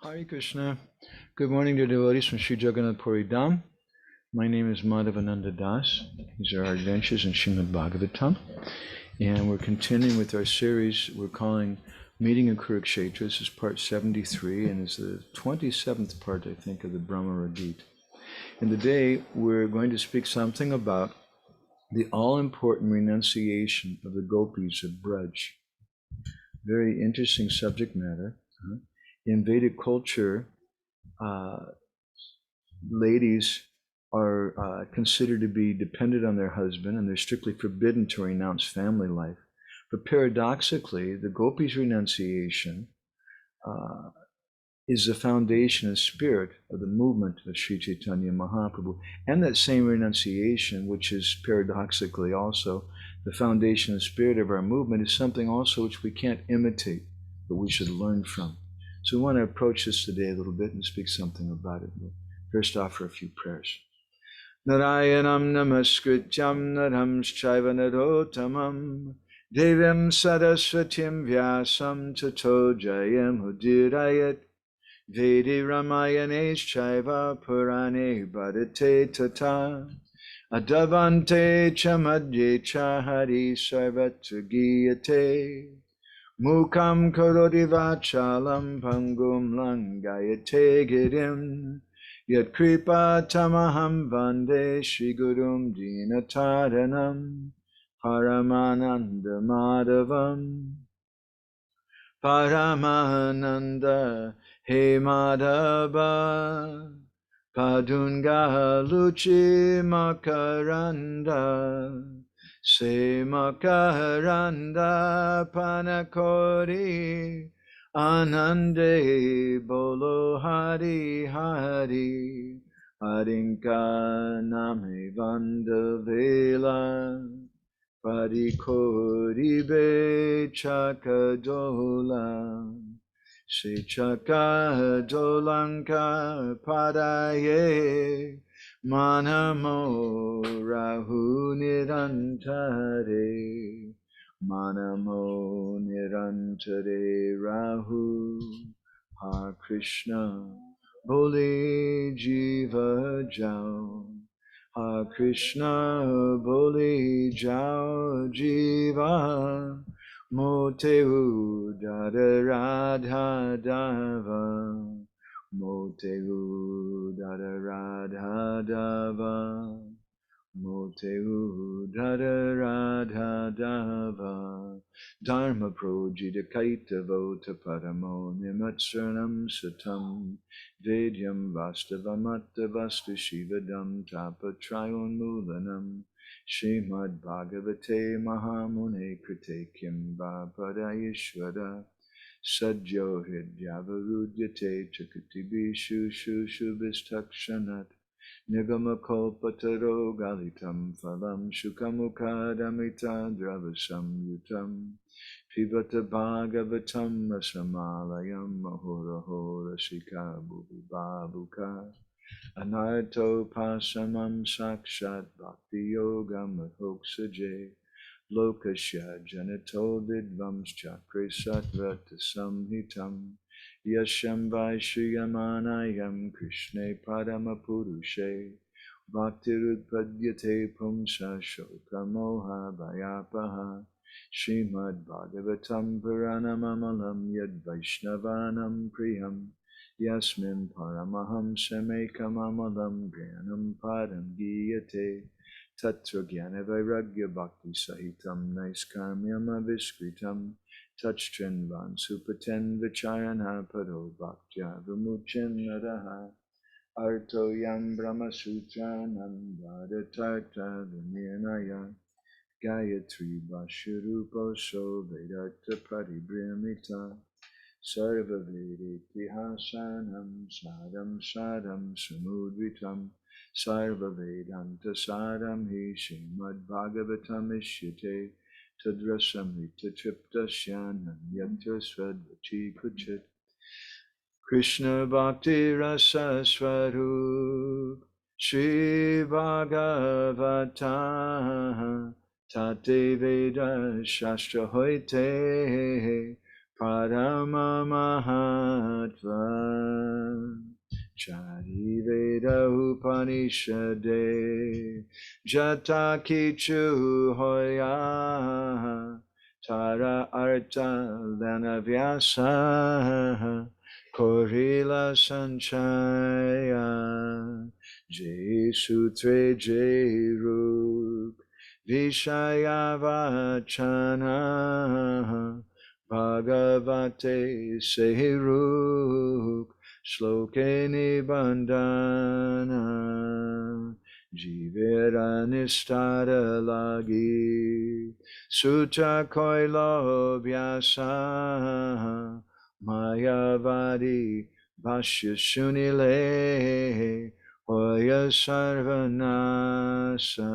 Hare Krishna. Good morning to devotees from Sri Jagannath Puri Dham. My name is Madhavananda Das. These are our adventures in Srimad Bhagavatam. And we're continuing with our series we're calling Meeting in Kurukshetra. This is part 73 and it's the 27th part, I think, of the BHRAMARA-GITA. And today we're going to speak something about the all-important renunciation of the Gopis of Vraja. Very interesting subject matter. In Vedic culture, ladies are considered to be dependent on their husband, and they're strictly forbidden to renounce family life. But paradoxically, the Gopis' renunciation is the foundation and spirit of the movement of Sri Chaitanya Mahaprabhu. And that same renunciation, which is paradoxically also the foundation and spirit of our movement, is something also which we can't imitate, but we should learn from. So we want to approach this today a little bit and speak something about it. We'll first offer a few prayers. Narayanam namaskrityam naram shaiva narotamam devim saraswatim vyasam tato jayam udirayat vedi ramayane shaiva purane bhadate tata adavante chamadye chahari sarvatra giyate Mukam karoti vachalam pangum langayate girim yat kripa tamaham vande shri gurum dinataranam paramananda madhavam paramananda he madhava padunga luchi makaranda Se makaranda panakori anande bolo hari hari harinka name vandavela parikori be chakadola se chakadolanka padaye Manamo Rahu Nirantare Manamo Nirantare Rahu Har Krishna Boli Jiva Jao Har Krishna Boli Jao Jiva Moteu Dada Radha Dava Moteu Dada Radha Dava Moteu Dada Radha Dava Dharma Projita Kaita Vota Paramo Nimatsranam Satam Vedyam Vastavamatta Vastu Shivadam Tapa Trayon Mulanam Srimad Bhagavate Mahamune Krite Kim Vapadayishvara Sadyo Hridyavarudhyate Chakatibi Shushu Shubhistakshanat Nigamakalpataro Galitam Phalam Shukamukadamita Dravasam Yutam Pivata Bhagavatam Rasamalayam Mahorahora Shika Bhuvi Babuka Anarto Pasamam Sakshat Bhakti Yogam Mahoksaje Lokasya Janito Vidvams Chakre Satvata Samhitam Yasham Vaishyamanayam Krishne Paramapurushe Bhaktirudpadyate Pumsa Shokamoha Vayapaha Srimad Bhagavatam Puranamamalam Yad Vaishnavanam Priyam Yasmin Paramaham Samekam Gyanam Padam Giyate Tatra Jnana Vairagya Bhakti Sahitam Naiskarmyam Aviskritam Touchtrinvan Supaten Vicharana Pado Bhaktya Vimuchen Naraha Arto Yam Brahma Sutranam Vadatarta Vinyanaya Gayatri Vashurupo So Vedartha Paribhramita Sarva Vediti Hasanam Sadam Sadam Samudritam Sarva Vedanta Saram Hi Srimad Bhagavatam Ishyate Tadrasamrita Tripta Shyanam Yatra Swadvachi Kuchit Krishna Bhakti Rasa Swarup Shri Bhagavata Tate Veda Shastra Hoite Parama Mahatva Chari Veda Upanishade Jata Kichu Hoya Tara Arta Lanavyasa Korila Sanchaya Jai Sutre Jai Ruk Vishaya Vachana Bhagavate Sehiruk Shloke Nibandana Jivera Nistara Lagi Suta Koilo Vyasa Mayavadi Bhashya Shunile Hoya Sarvanasa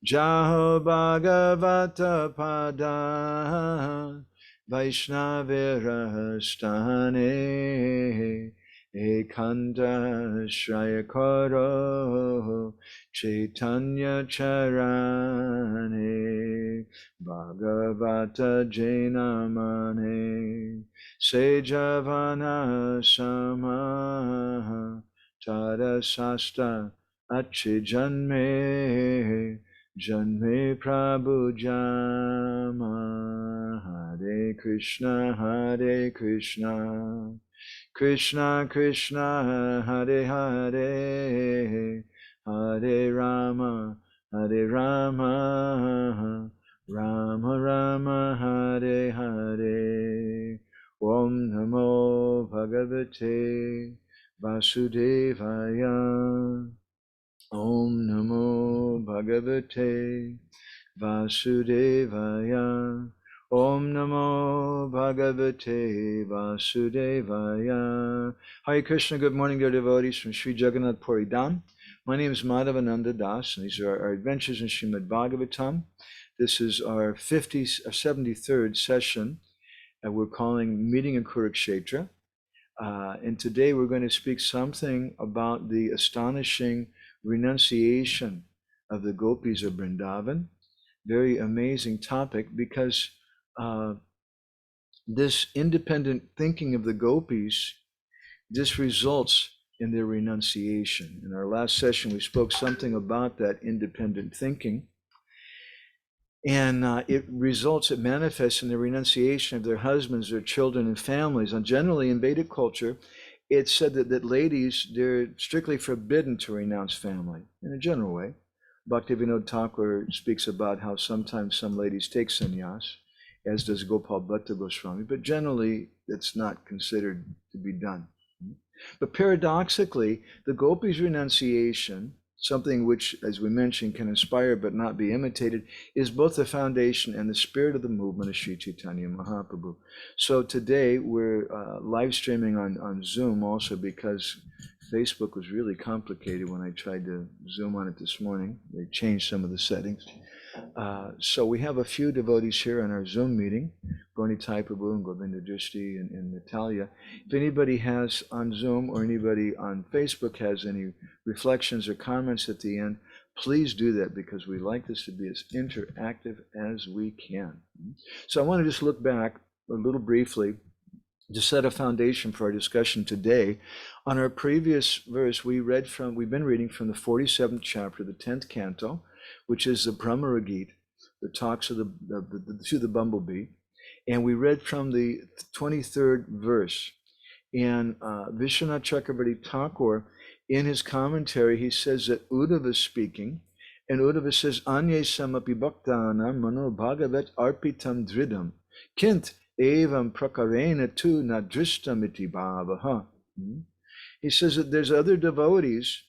Jaho Bhagavata Pada Vaishnavira Ekanta Shrayakaro Chaitanya Charane Bhagavata Jainamane Sejavana Sama Tada Sasta Achijanme Janme Prabhu Jama Hare Krishna Krishna Krishna Hare Hare Hare Rama Hare Rama Rama Rama Hare Hare Om Namo Bhagavate Vasudevaya Om Namo Bhagavate Vasudevaya Om Namo Bhagavate Vasudevaya. Hare Krishna, good morning, dear devotees from Sri Jagannath Puri Dham. My name is Madhavananda Das, and these are our adventures in Srimad Bhagavatam. This is our 73rd session, and we're calling Meeting in Kuruksetra. And today we're going to speak something about the astonishing renunciation of the Gopis of Vrindavan. Very amazing topic because this independent thinking of the Gopis, this results in their renunciation. In our last session, we spoke something about that independent thinking. And it manifests in the renunciation of their husbands, their children, and families. And generally in Vedic culture, it's said that ladies, they're strictly forbidden to renounce family in a general way. Bhaktivinoda Thakur speaks about how sometimes some ladies take sannyas, as does Gopal Bhatta Goswami, but generally it's not considered to be done. But paradoxically, the Gopis' renunciation, something which, as we mentioned, can inspire but not be imitated, is both the foundation and the spirit of the movement of Sri Chaitanya Mahaprabhu. So today we're live streaming on Zoom also because Facebook was really complicated when I tried to Zoom on it this morning. They changed some of the settings. So we have a few devotees here on our Zoom meeting, Gornitai Prabhu and Govinda Drishti and Natalia. If anybody has on Zoom or anybody on Facebook has any reflections or comments at the end, please do that because we like this to be as interactive as we can. So I want to just look back a little briefly to set a foundation for our discussion today. On our previous verse, we've been reading from the 47th chapter, the 10th canto, which is the BHRAMARA-GITA, the talks of the bumblebee. And we read from the 23rd verse. And Vishwanath Chakravarti Thakur, in his commentary, he says that Uddhava is speaking, and Uddhava says, Anye samapi bhaktanam mano bhagavat arpitam dridam, kint evam prakarena tu nadristam iti bhavaha. He says that there's other devotees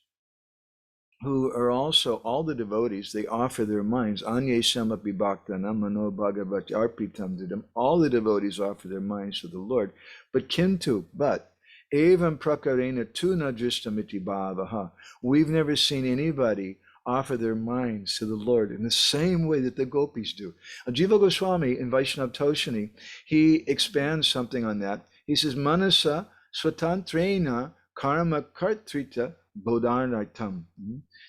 who are also, all the devotees, they offer their minds. Anye samapi bhaktanam mano bhagavat arpitam dridam. All the devotees offer their minds to the Lord. But evam prakarena tu nadristam iti bhavaha. We've never seen anybody offer their minds to the Lord in the same way that the Gopis do. Jiva Goswami in Vaishnava Toshani, he expands something on that. He says, Manasa swatantrena karma kartrita bodharnartam.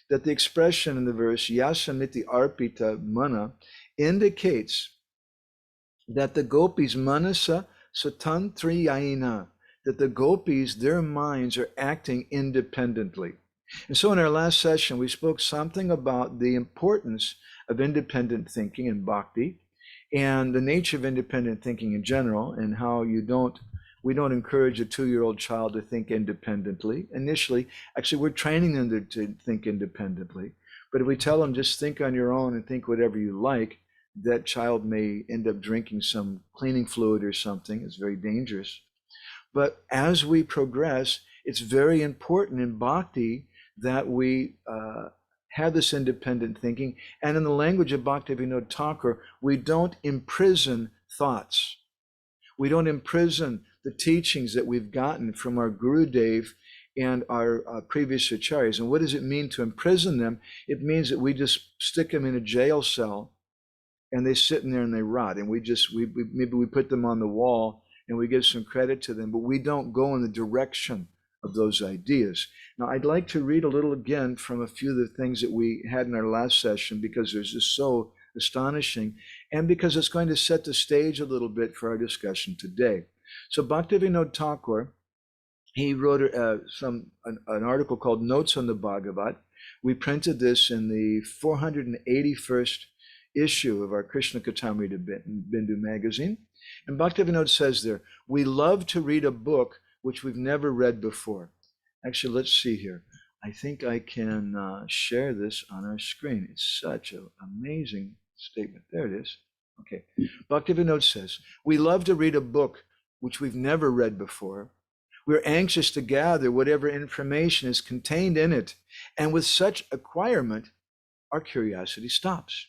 That the expression in the verse, yasamiti arpita mana, indicates that the Gopis manasa satantriyayina, that the Gopis, their minds are acting independently. And so in our last session, we spoke something about the importance of independent thinking in bhakti and the nature of independent thinking in general, and how we don't encourage a 2-year-old child to think independently. Initially, actually, we're training them to think independently. But if we tell them just think on your own and think whatever you like, that child may end up drinking some cleaning fluid or something. It's very dangerous. But as we progress, it's very important in bhakti that we have this independent thinking. And in the language of Bhaktivinoda Thakur, we don't imprison thoughts. We don't imprison the teachings that we've gotten from our Gurudev and our previous acharyas. And what does it mean to imprison them? It means that we just stick them in a jail cell and they sit in there and they rot. And maybe we put them on the wall and we give some credit to them, but we don't go in the direction of those ideas. Now, I'd like to read a little again from a few of the things that we had in our last session, because they're just so astonishing, and because it's going to set the stage a little bit for our discussion today. So Bhaktivinoda Thakur, he wrote an article called Notes on the Bhagavat. We printed this in the 481st issue of our Krishna Katamrita Bindu magazine. And Bhaktivinoda says there, we love to read a book which we've never read before. Actually, let's see here. I think I can share this on our screen. It's such an amazing statement. There it is. Okay. Bhaktivinoda says, we love to read a book which we've never read before. We're anxious to gather whatever information is contained in it. And with such acquirement, our curiosity stops.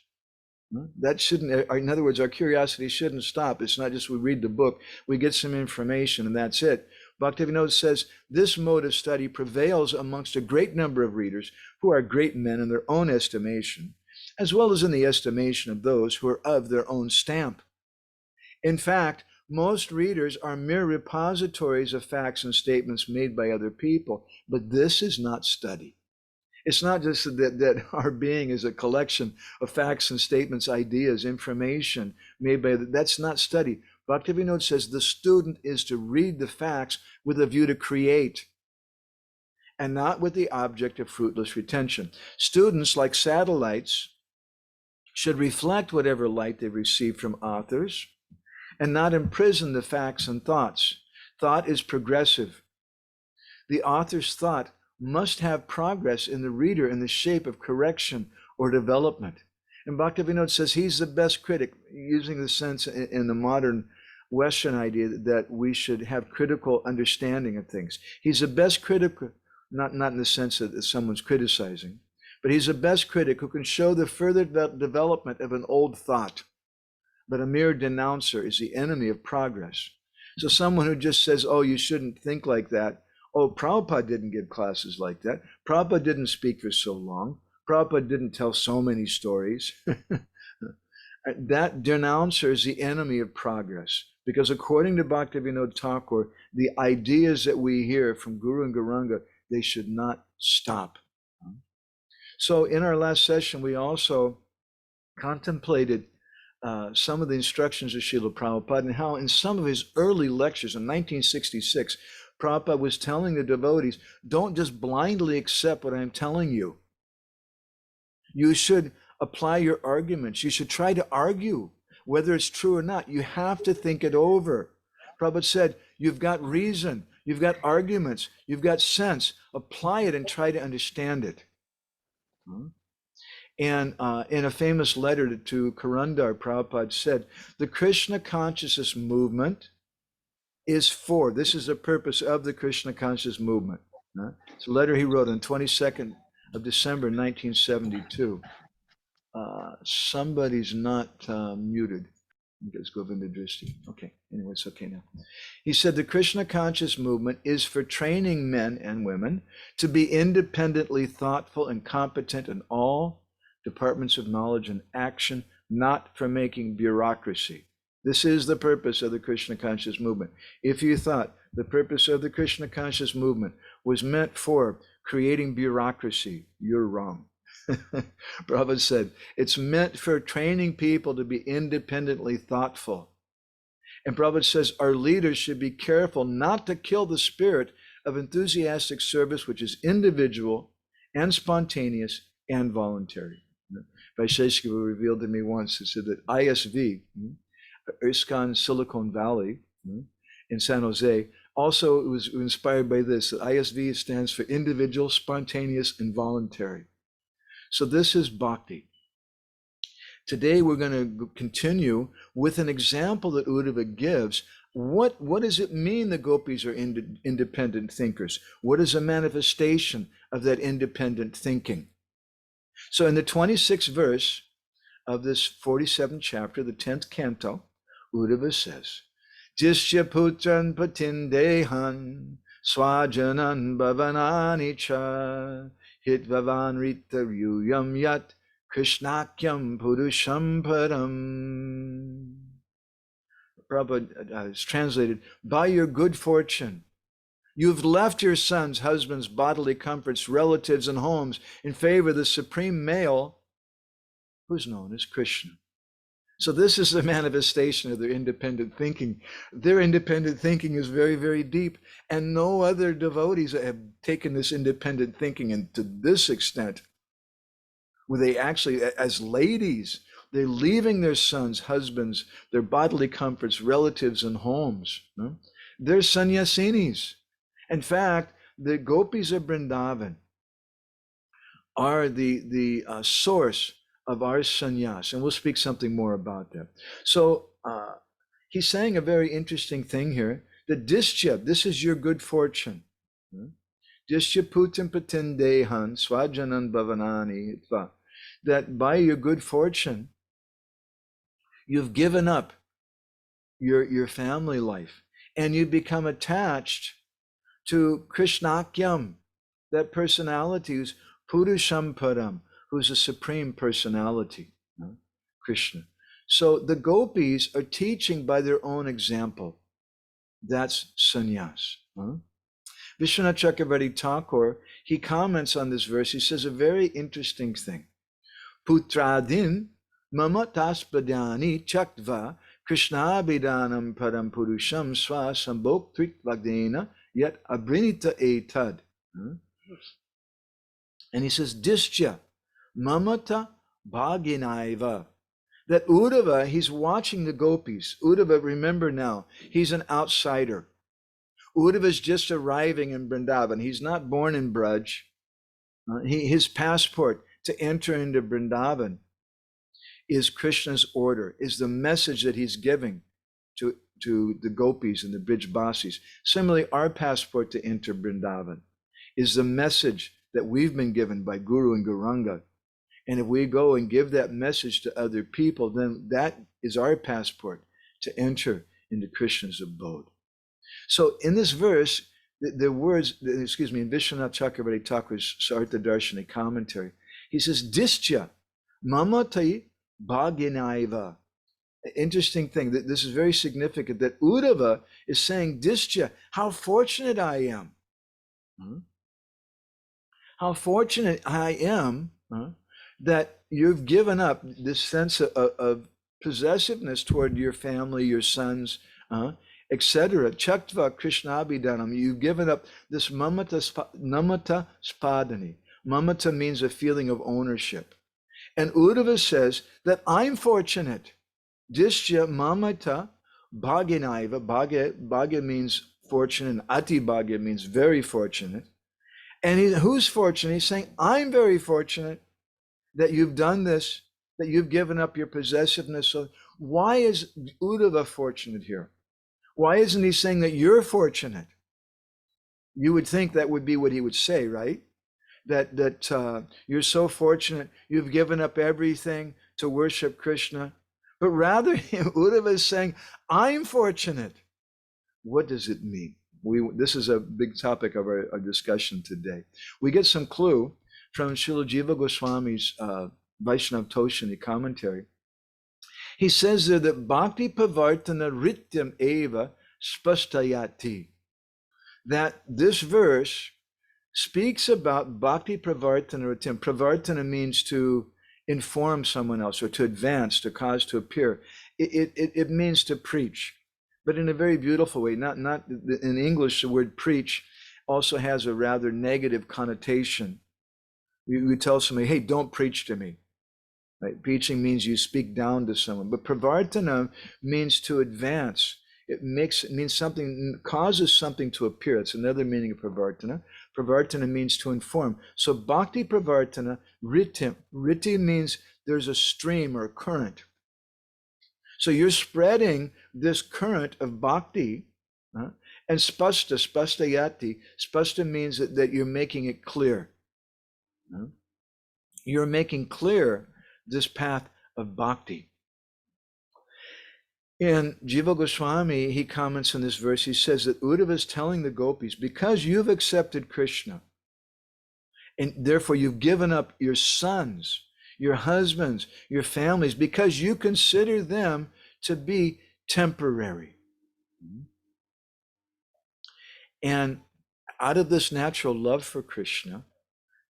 That shouldn't, in other words, our curiosity shouldn't stop. It's not just we read the book, we get some information and that's it. Bhaktivinoda says, this mode of study prevails amongst a great number of readers who are great men in their own estimation, as well as in the estimation of those who are of their own stamp. In fact, most readers are mere repositories of facts and statements made by other people, but this is not study. It's not just that our being is a collection of facts and statements, ideas, information made by, that's not study. Bhaktivinoda says the student is to read the facts with a view to create, and not with the object of fruitless retention. Students, like satellites, should reflect whatever light they receive from authors and not imprison the facts and thoughts. Thought is progressive. The author's thought must have progress in the reader in the shape of correction or development. And Bhaktivinoda says he's the best critic, using the sense in the modern Western idea that we should have critical understanding of things. He's the best critic, not in the sense that someone's criticizing, but he's the best critic who can show the further development of an old thought. But a mere denouncer is the enemy of progress. So someone who just says, oh, you shouldn't think like that. Oh, Prabhupada didn't give classes like that. Prabhupada didn't speak for so long. Prabhupada didn't tell so many stories. That denouncer is the enemy of progress. Because according to Bhaktivinoda Thakur, the ideas that we hear from Guru and Gauranga, they should not stop. So in our last session, we also contemplated some of the instructions of Srila Prabhupada, and how in some of his early lectures in 1966, Prabhupada was telling the devotees, don't just blindly accept what I'm telling you. You should apply your arguments. You should try to argue whether it's true or not. You have to think it over. Prabhupada said, you've got reason, you've got arguments, you've got sense. Apply it and try to understand it. And in a famous letter to Karandar, Prabhupada said, the Krishna consciousness movement is for, this is the purpose of the Krishna consciousness movement. It's a letter he wrote on 22nd of December, 1972. Somebody's not muted. Let's go Govinda Drishti. Okay, anyway, it's okay now. He said, the Krishna conscious movement is for training men and women to be independently thoughtful and competent in all departments of knowledge and action, not for making bureaucracy. This is the purpose of the Krishna conscious movement. If you thought the purpose of the Krishna conscious movement was meant for creating bureaucracy, you're wrong. Prabhupada said, it's meant for training people to be independently thoughtful And Prabhupada says our leaders should be careful not to kill the spirit of enthusiastic service, which is individual and spontaneous and voluntary. Vaisheshika revealed to me once, he said that ISV, ISKCON Silicon Valley in San Jose, also it was inspired by this, that ISV stands for individual, spontaneous, and voluntary. So this is bhakti. Today we're going to continue with an example that Uddhava gives. What does it mean the gopis are independent thinkers? What is a manifestation of that independent thinking? So in the 26th verse of this 47th chapter, the 10th canto, Uddhava says, Jishya putran patindehan swajanan bhavanani cha hitvavan rita ryuyam yat Krishnakyam Purusham Param. Prabhupada is translated, by your good fortune, you've left your sons, husbands, bodily comforts, relatives, and homes in favor of the supreme male, who's known as Krishna. So this is a manifestation of their independent thinking. Their independent thinking is very, very deep, and no other devotees have taken this independent thinking and to this extent, where they actually, as ladies, they're leaving their sons, husbands, their bodily comforts, relatives, and homes. They're sannyasinis. In fact, the Gopis of Vrindavan are the source of our sannyas, and we'll speak something more about that. So he's saying a very interesting thing here, that Dishya, this is your good fortune. Dishya putam patindehan swajanan bhavanani hitva. That by your good fortune, you've given up your family life and you become attached to Krishnakyam, that personality who's Purusham Param, who's a supreme personality, Krishna. So the gopis are teaching by their own example. That's sannyas. Vishwanath Chakravarti Thakur, he comments on this verse. He says a very interesting thing. Putradin mama taspadani chaktva krishnabhidanam param purusham swa sambhoktrit vagdena yet abrinita etad. And he says, Dishya mamata bhaginaiva. That Uddhava, he's watching the gopis. Uddhava, remember now, he's an outsider. Uddhava is just arriving in Vrindavan. He's not born in Braj. His passport to enter into Vrindavan is Krishna's order, is the message that he's giving to the gopis and the Brijbasis. Similarly, our passport to enter Vrindavan is the message that we've been given by Guru and Gauranga. And if we go and give that message to other people, then that is our passport to enter into Krishna's abode. So in this verse, the words, in Vishwanath Chakravarti Thakur's Sarta Darshani commentary, he says, Dishya mamatai bhaginaiva. Interesting thing, that this is very significant, that Uddhava is saying, Dishya, how fortunate I am. How fortunate I am that you've given up this sense of possessiveness toward your family, your sons, etc. Chaktva Krishnabhidanam. You've given up this namata spadani. Mamata means a feeling of ownership. And Uddhava says that I'm fortunate. Dishya mamata bhaginaiva. Bhagya means fortunate, and ati bhagya means very fortunate. And who's fortunate? He's saying, I'm very fortunate that you've done this, that you've given up your possessiveness. So why is Uddhava fortunate here? Why isn't he saying that you're fortunate? You would think that would be what he would say, right? That you're so fortunate, you've given up everything to worship Krishna. But rather, Uddhava is saying, I'm fortunate. What does it mean? This is a big topic of our discussion today. We get some clue from Srila Jiva Goswami's Vaishnav Toshani commentary. He says there that Bhakti Pavartana Rityam Eva Spastayati. That this verse speaks about Bhakti Pravartana Rityam. Pravartana means to inform someone else or to advance, to cause to appear. It means to preach. but in a very beautiful way. Not in English, the word preach also has a rather negative connotation. You tell somebody, hey, don't preach to me. Right? Preaching means you speak down to someone, but pravartana means to advance. It means something, causes something to appear. It's another meaning of pravartana. Pravartana means to inform. So bhakti pravartana, riti. Riti means there's a stream or a current. So you're spreading this current of bhakti, and spasta, spastayati. Spasta means that you're making it clear. You're making clear this path of bhakti. And Jiva Goswami, he comments on this verse, he says that Uddhava is telling the gopis, because you've accepted Krishna, and therefore you've given up your sons, your husbands, your families, because you consider them to be temporary. And out of this natural love for Krishna,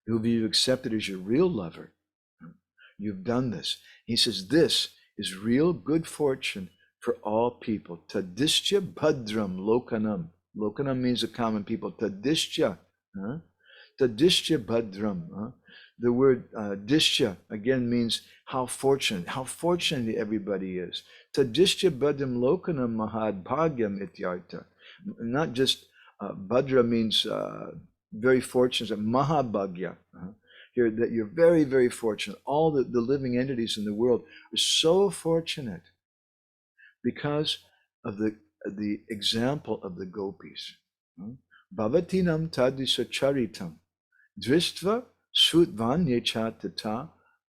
who you've accepted as your real lover, you've done this. He says, this is real good fortune for all people. Tadishya bhadram lokanam. Lokanam means the common people. Tadishya. Tadishya bhadram. The word dishya again means how fortunate everybody is. Tadishya bhadram lokanam mahad bhagyam ityartha. Not just bhadra means very fortunate, mahabhagya. Here, that you're very, very fortunate. All the living entities in the world are so fortunate because of the example of the gopis. Bhavatinam tadisa charitam dristva sutvanyecha tata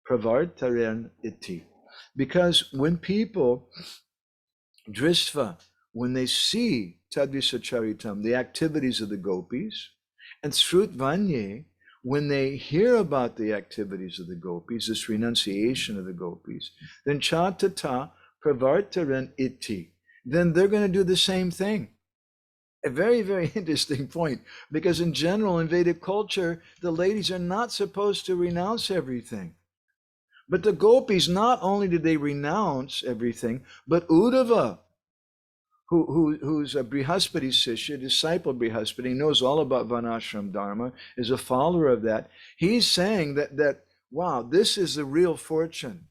pravartaren iti. Because when people dristva, when they see tadvisa charitam, the activities of the gopis, and srutvanye, when they hear about the activities of the gopis, this renunciation of the gopis, then chatata pravartaren iti, then they're going to do the same thing. A very, very interesting point, because in general in Vedic culture, the ladies are not supposed to renounce everything. But the gopis, not only did they renounce everything, but Uddhava, who's a Brihaspati Sishya, disciple of Brihaspati, knows all about Varnashram Dharma, is a follower of that. He's saying that wow, this is the real fortune,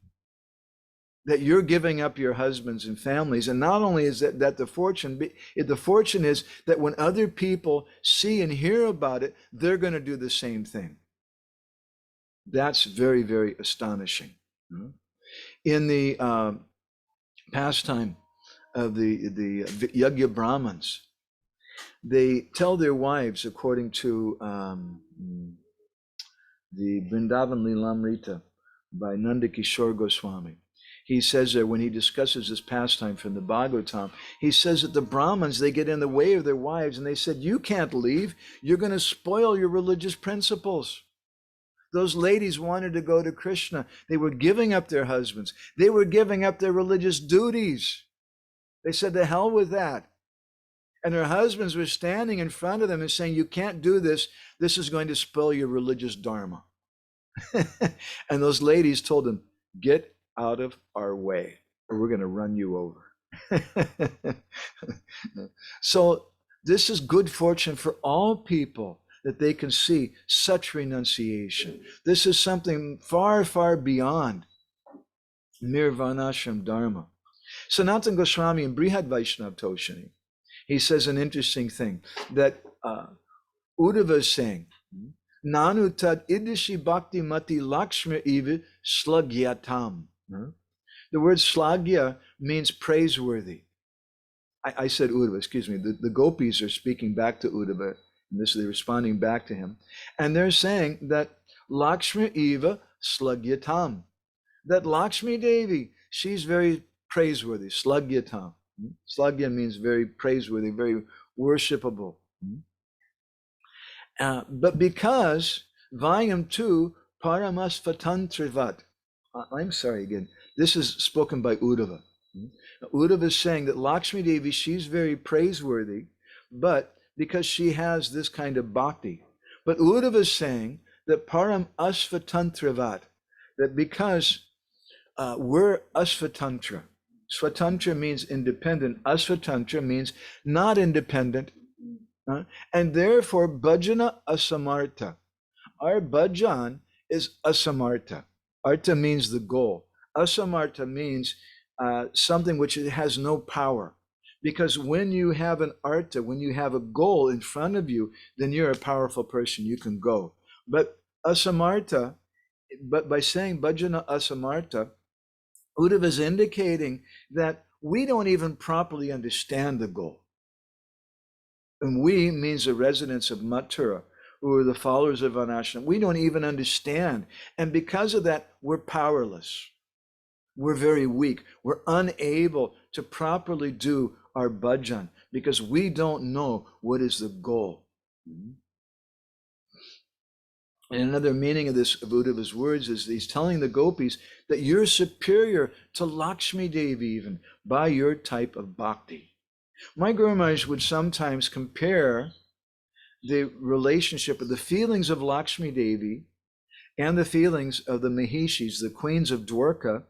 that you're giving up your husbands and families. And not only is that the fortune is that when other people see and hear about it, they're going to do the same thing. That's very, very astonishing. In the pastime of the Yajna Brahmins, they tell their wives, according to the Vrindavan Lilamrita by Nandakishore Goswami. He says that when he discusses this pastime from the Bhagavatam, he says that the Brahmins, they get in the way of their wives, and they said, you can't leave. You're going to spoil your religious principles. Those ladies wanted to go to Krishna. They were giving up their husbands. They were giving up their religious duties. They said, the hell with that. And their husbands were standing in front of them and saying, you can't do this. This is going to spoil your religious dharma. And those ladies told them, get out of our way, or we're going to run you over. So this is good fortune for all people, that they can see such renunciation. This is something far, far beyond mere Varnashram Dharma. Sanatana Goswami in Brihad Vaishnav Toshani, he says an interesting thing, that Uddhava is saying, Nanu tad idishi bhakti mati lakshmi ivi slagyatam. The word slagya means praiseworthy. I said Uddhava, excuse me. The gopis are speaking back to Uddhava, and they're responding back to him. And they're saying that Lakshmi Eva Slagyatam, that Lakshmi Devi, she's very praiseworthy, Slagyatam. Slagya means very praiseworthy, very worshipable. But because Vayam tu Paramasvatantrivat, I'm sorry again, this is spoken by Uddhava. Uddhava is saying that Lakshmi Devi, she's very praiseworthy, but because she has this kind of bhakti. But Uddhava is saying that Param Asvatantravat, that because we're Asvatantra, Swatantra means independent. Aswatantra means not independent. And therefore, bhajana asamartha. Our bhajan is asamartha. Artha means the goal. Asamartha means something which has no power. Because when you have an artha, when you have a goal in front of you, then you're a powerful person. You can go. But asamartha, but by saying bhajana asamartha, Uddhava is indicating that we don't even properly understand the goal. And we means the residents of Mathura, who are the followers of Varnashram. We don't even understand. And because of that, we're powerless. We're very weak. We're unable to properly do our bhajan because we don't know what is the goal. And another meaning of this, of Uddhava's words, is he's telling the gopis that you're superior to Lakshmi Devi even by your type of bhakti. My Guru Maharaj would sometimes compare the relationship of the feelings of Lakshmi Devi and the feelings of the Mahishis, the queens of Dwarka,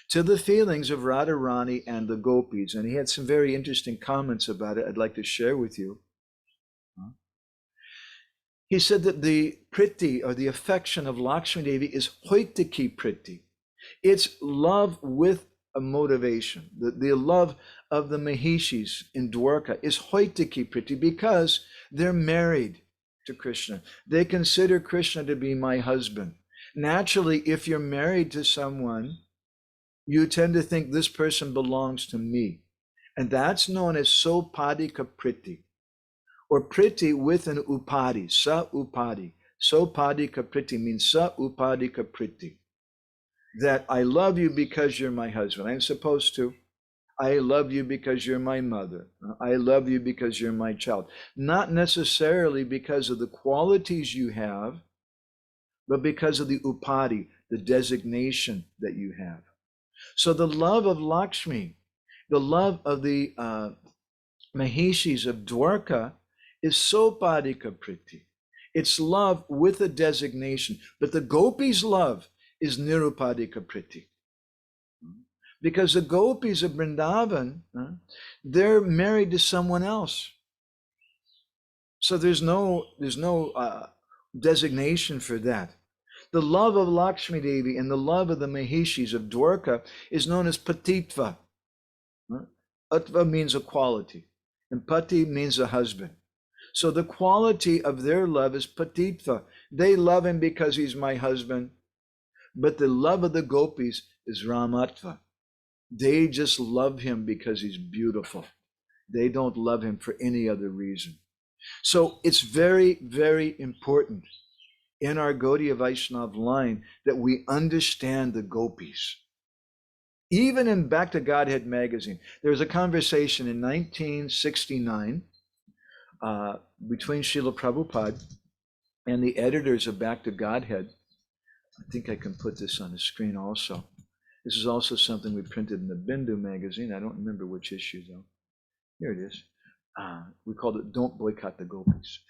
to the feelings of Radharani and the gopis. And he had some very interesting comments about it I'd like to share with you. He said that the priti, or the affection of Lakshmi Devi, is hoitaki priti. It's love with a motivation. The love of the Mahishis in Dwarka is hoitaki priti because they're married to Krishna. They consider Krishna to be my husband. Naturally, if you're married to someone, you tend to think this person belongs to me. And that's known as sopadika priti, or priti with an upadi, sa upadi. Sopadika priti means sa upadika priti. That I love you because you're my husband. I'm supposed to. I love you because you're my mother. I love you because you're my child. Not necessarily because of the qualities you have, but because of the upadi, the designation that you have. So the love of Lakshmi, the love of the Mahishis of Dwarka is sopadika priti. It's love with a designation. But the gopis' love is nirupadika priti. Because the gopis of Vrindavan, they're married to someone else. So there's no designation for that. The love of Lakshmi Devi and the love of the Mahishis of Dwarka is known as patitva. Atva means a quality, and pati means a husband. So the quality of their love is patitva. They love him because he's my husband, but the love of the gopis is ramatva. They just love him because he's beautiful. They don't love him for any other reason. So it's very, very important in our Gaudiya Vaishnava line that we understand the gopis. Even in Back to Godhead magazine, there was a conversation in 1969 between Srila Prabhupada and the editors of Back to Godhead. I think I can put this on the screen also. This is also something we printed in the Bindu magazine. I don't remember which issue though. Here it is. We called it Don't Boycott the Gopis.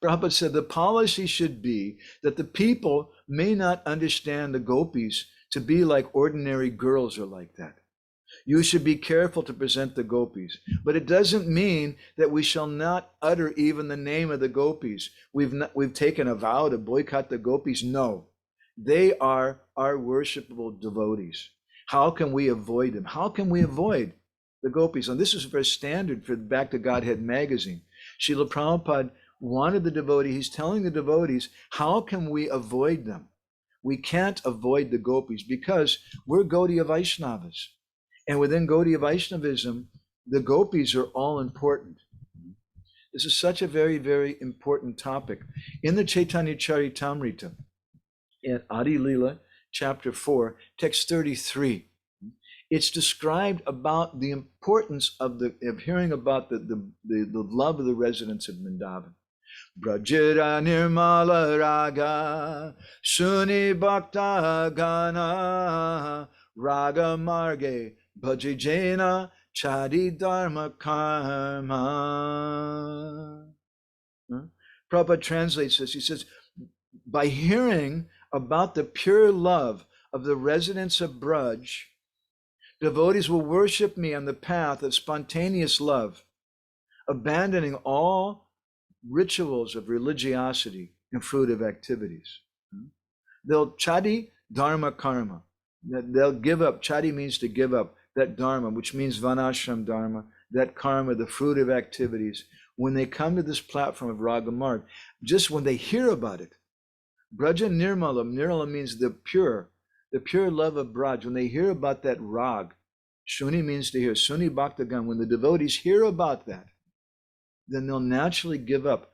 Prabhupada said the policy should be that the people may not understand the gopis to be like ordinary girls or like that. You should be careful to present the gopis. But it doesn't mean that we shall not utter even the name of the gopis. We've taken a vow to boycott the gopis. No, they are our worshipable devotees. How can we avoid them? How can we avoid the gopis? And this is very standard for Back to Godhead magazine. Srila Prabhupada wanted the devotee, he's telling the devotees, how can we avoid them? We can't avoid the gopis because we're Gaudiya Vaishnavas. And within Gaudiya Vaishnavism, the gopis are all important. This is such a very, very important topic. In the Chaitanya Charitamrita, in Adi Lila, chapter 4, text 33, it's described about the importance of hearing about the love of the residents of Vrindavan. Brajira nirmala raga, shuni bhakta gana, raga marge, bhajijena chadi dharma karma. Prabhupada translates this. He says, by hearing about the pure love of the residents of Braj, Devotees will worship me on the path of spontaneous love, abandoning all rituals of religiosity and fruitive activities. They'll chadi dharma karma. They'll give up. Chadi means to give up. That dharma, which means vanashram dharma, that karma, the fruitive activities. When they come to this platform of Raga Marg, just when they hear about it, Vraja Nirmala, Nirmala means the pure love of Braj. When they hear about that Rag, Shuni means to hear, Suni Bhaktagan, when the devotees hear about that, then they'll naturally give up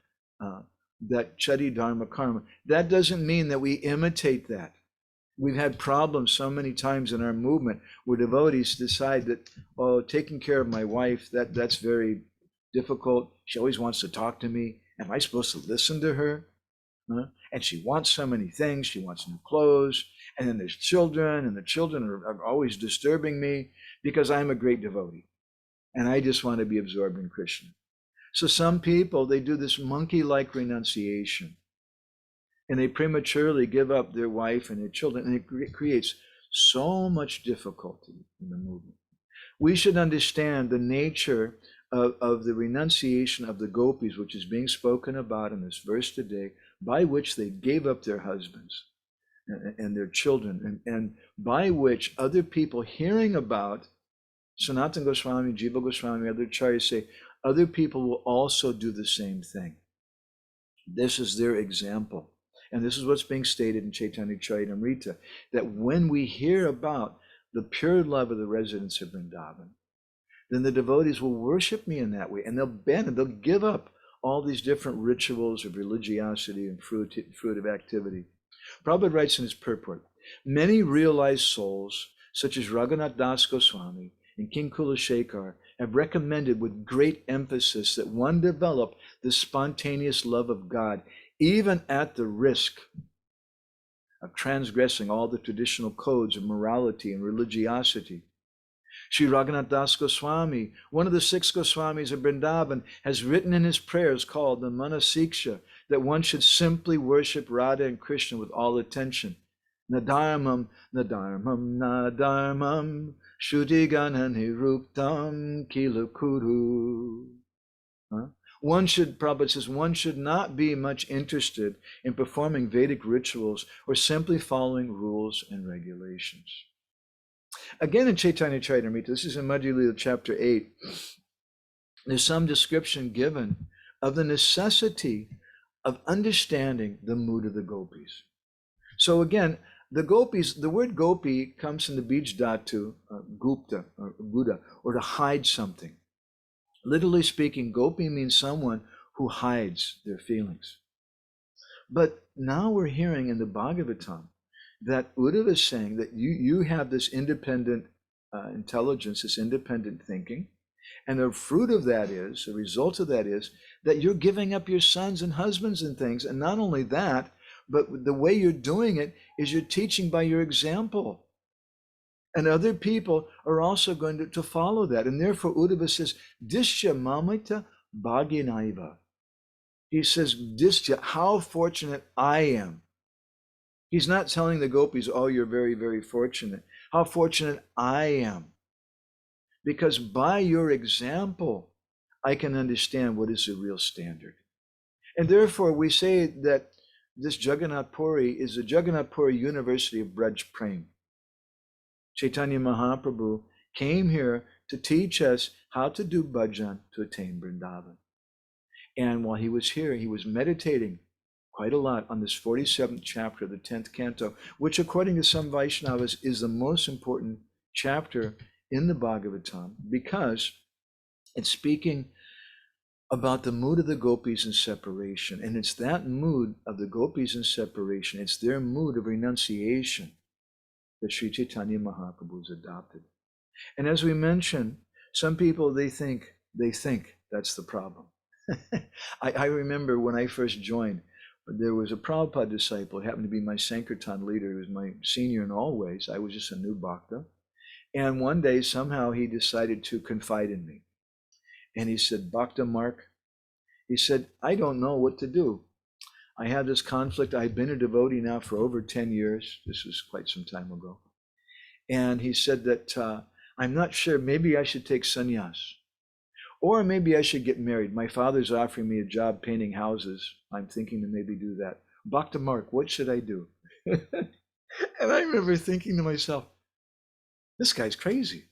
that Chadi Dharma Karma. That doesn't mean that we imitate that. We've had problems so many times in our movement where devotees decide that, oh, taking care of my wife, that's very difficult. She always wants to talk to me. Am I supposed to listen to her? And she wants so many things. She wants new clothes. And then there's children, and the children are always disturbing me because I'm a great devotee. And I just want to be absorbed in Krishna. So some people, they do this monkey-like renunciation. And they prematurely give up their wife and their children. And it creates so much difficulty in the movement. We should understand the nature of the renunciation of the Gopis, which is being spoken about in this verse today, by which they gave up their husbands and their children, and by which other people hearing about Sanatana Goswami, Jiva Goswami, other acharyas say, other people will also do the same thing. This is their example. And this is what's being stated in Chaitanya Charitamrita, that when we hear about the pure love of the residents of Vrindavan, then the devotees will worship me in that way, and they'll give up all these different rituals of religiosity and fruitive activity. Prabhupada writes in his purport, many realized souls, such as Raghunath Das Goswami and King Kulashekar, have recommended with great emphasis that one develop the spontaneous love of God, even at the risk of transgressing all the traditional codes of morality and religiosity. Sri Raghunath Das Goswami, one of the 6 Goswamis of Vrindavan, has written in his prayers called the Manasiksha that one should simply worship Radha and Krishna with all attention. Nadharmam, nadharmam, nadharmam, shudigana niruptam kilakuru. One should, Prabhupada says, one should not be much interested in performing Vedic rituals or simply following rules and regulations. Again, in Chaitanya Charitamrita, this is in Madhya Lila chapter 8, there's some description given of the necessity of understanding the mood of the Gopis. So again, the Gopis, the word Gopi comes from the Bij Dhatu, Gupta, or Buddha, or to hide something. Literally speaking, Gopi means someone who hides their feelings. But now we're hearing in the Bhagavatam that Uddhava is saying that you have this independent intelligence, this independent thinking, and the fruit of that is, the result of that is, that you're giving up your sons and husbands and things. And not only that, but the way you're doing it is you're teaching by your example. And other people are also going to follow that. And therefore, Uddhava says, Dishya mamita bhaginaiva. He says, Dishya, how fortunate I am. He's not telling the Gopis, oh, you're very, very fortunate. How fortunate I am. Because by your example, I can understand what is the real standard. And therefore, we say that this Jagannath Puri is the Jagannath Puri University of Braj Prem. Chaitanya Mahaprabhu came here to teach us how to do bhajan to attain Vrindavan. And while he was here, he was meditating quite a lot on this 47th chapter of the 10th canto, which according to some Vaishnavas is the most important chapter in the Bhagavatam, because it's speaking about the mood of the Gopis in separation. And it's that mood of the Gopis in separation, it's their mood of renunciation that Sri Chaitanya Mahaprabhu has adopted. And as we mentioned, some people, they think that's the problem. I remember when I first joined, there was a Prabhupada disciple, who happened to be my Sankirtan leader. He was my senior in all ways. I was just a new bhakta. And one day, somehow, he decided to confide in me. And he said, Bhakta Mark, he said, I don't know what to do. I have this conflict. I've been a devotee now for over 10 years. This was quite some time ago. And he said that I'm not sure. Maybe I should take sannyas. Or maybe I should get married. My father's offering me a job painting houses. I'm thinking to maybe do that. Bhakta Mark, what should I do? And I remember thinking to myself, this guy's crazy.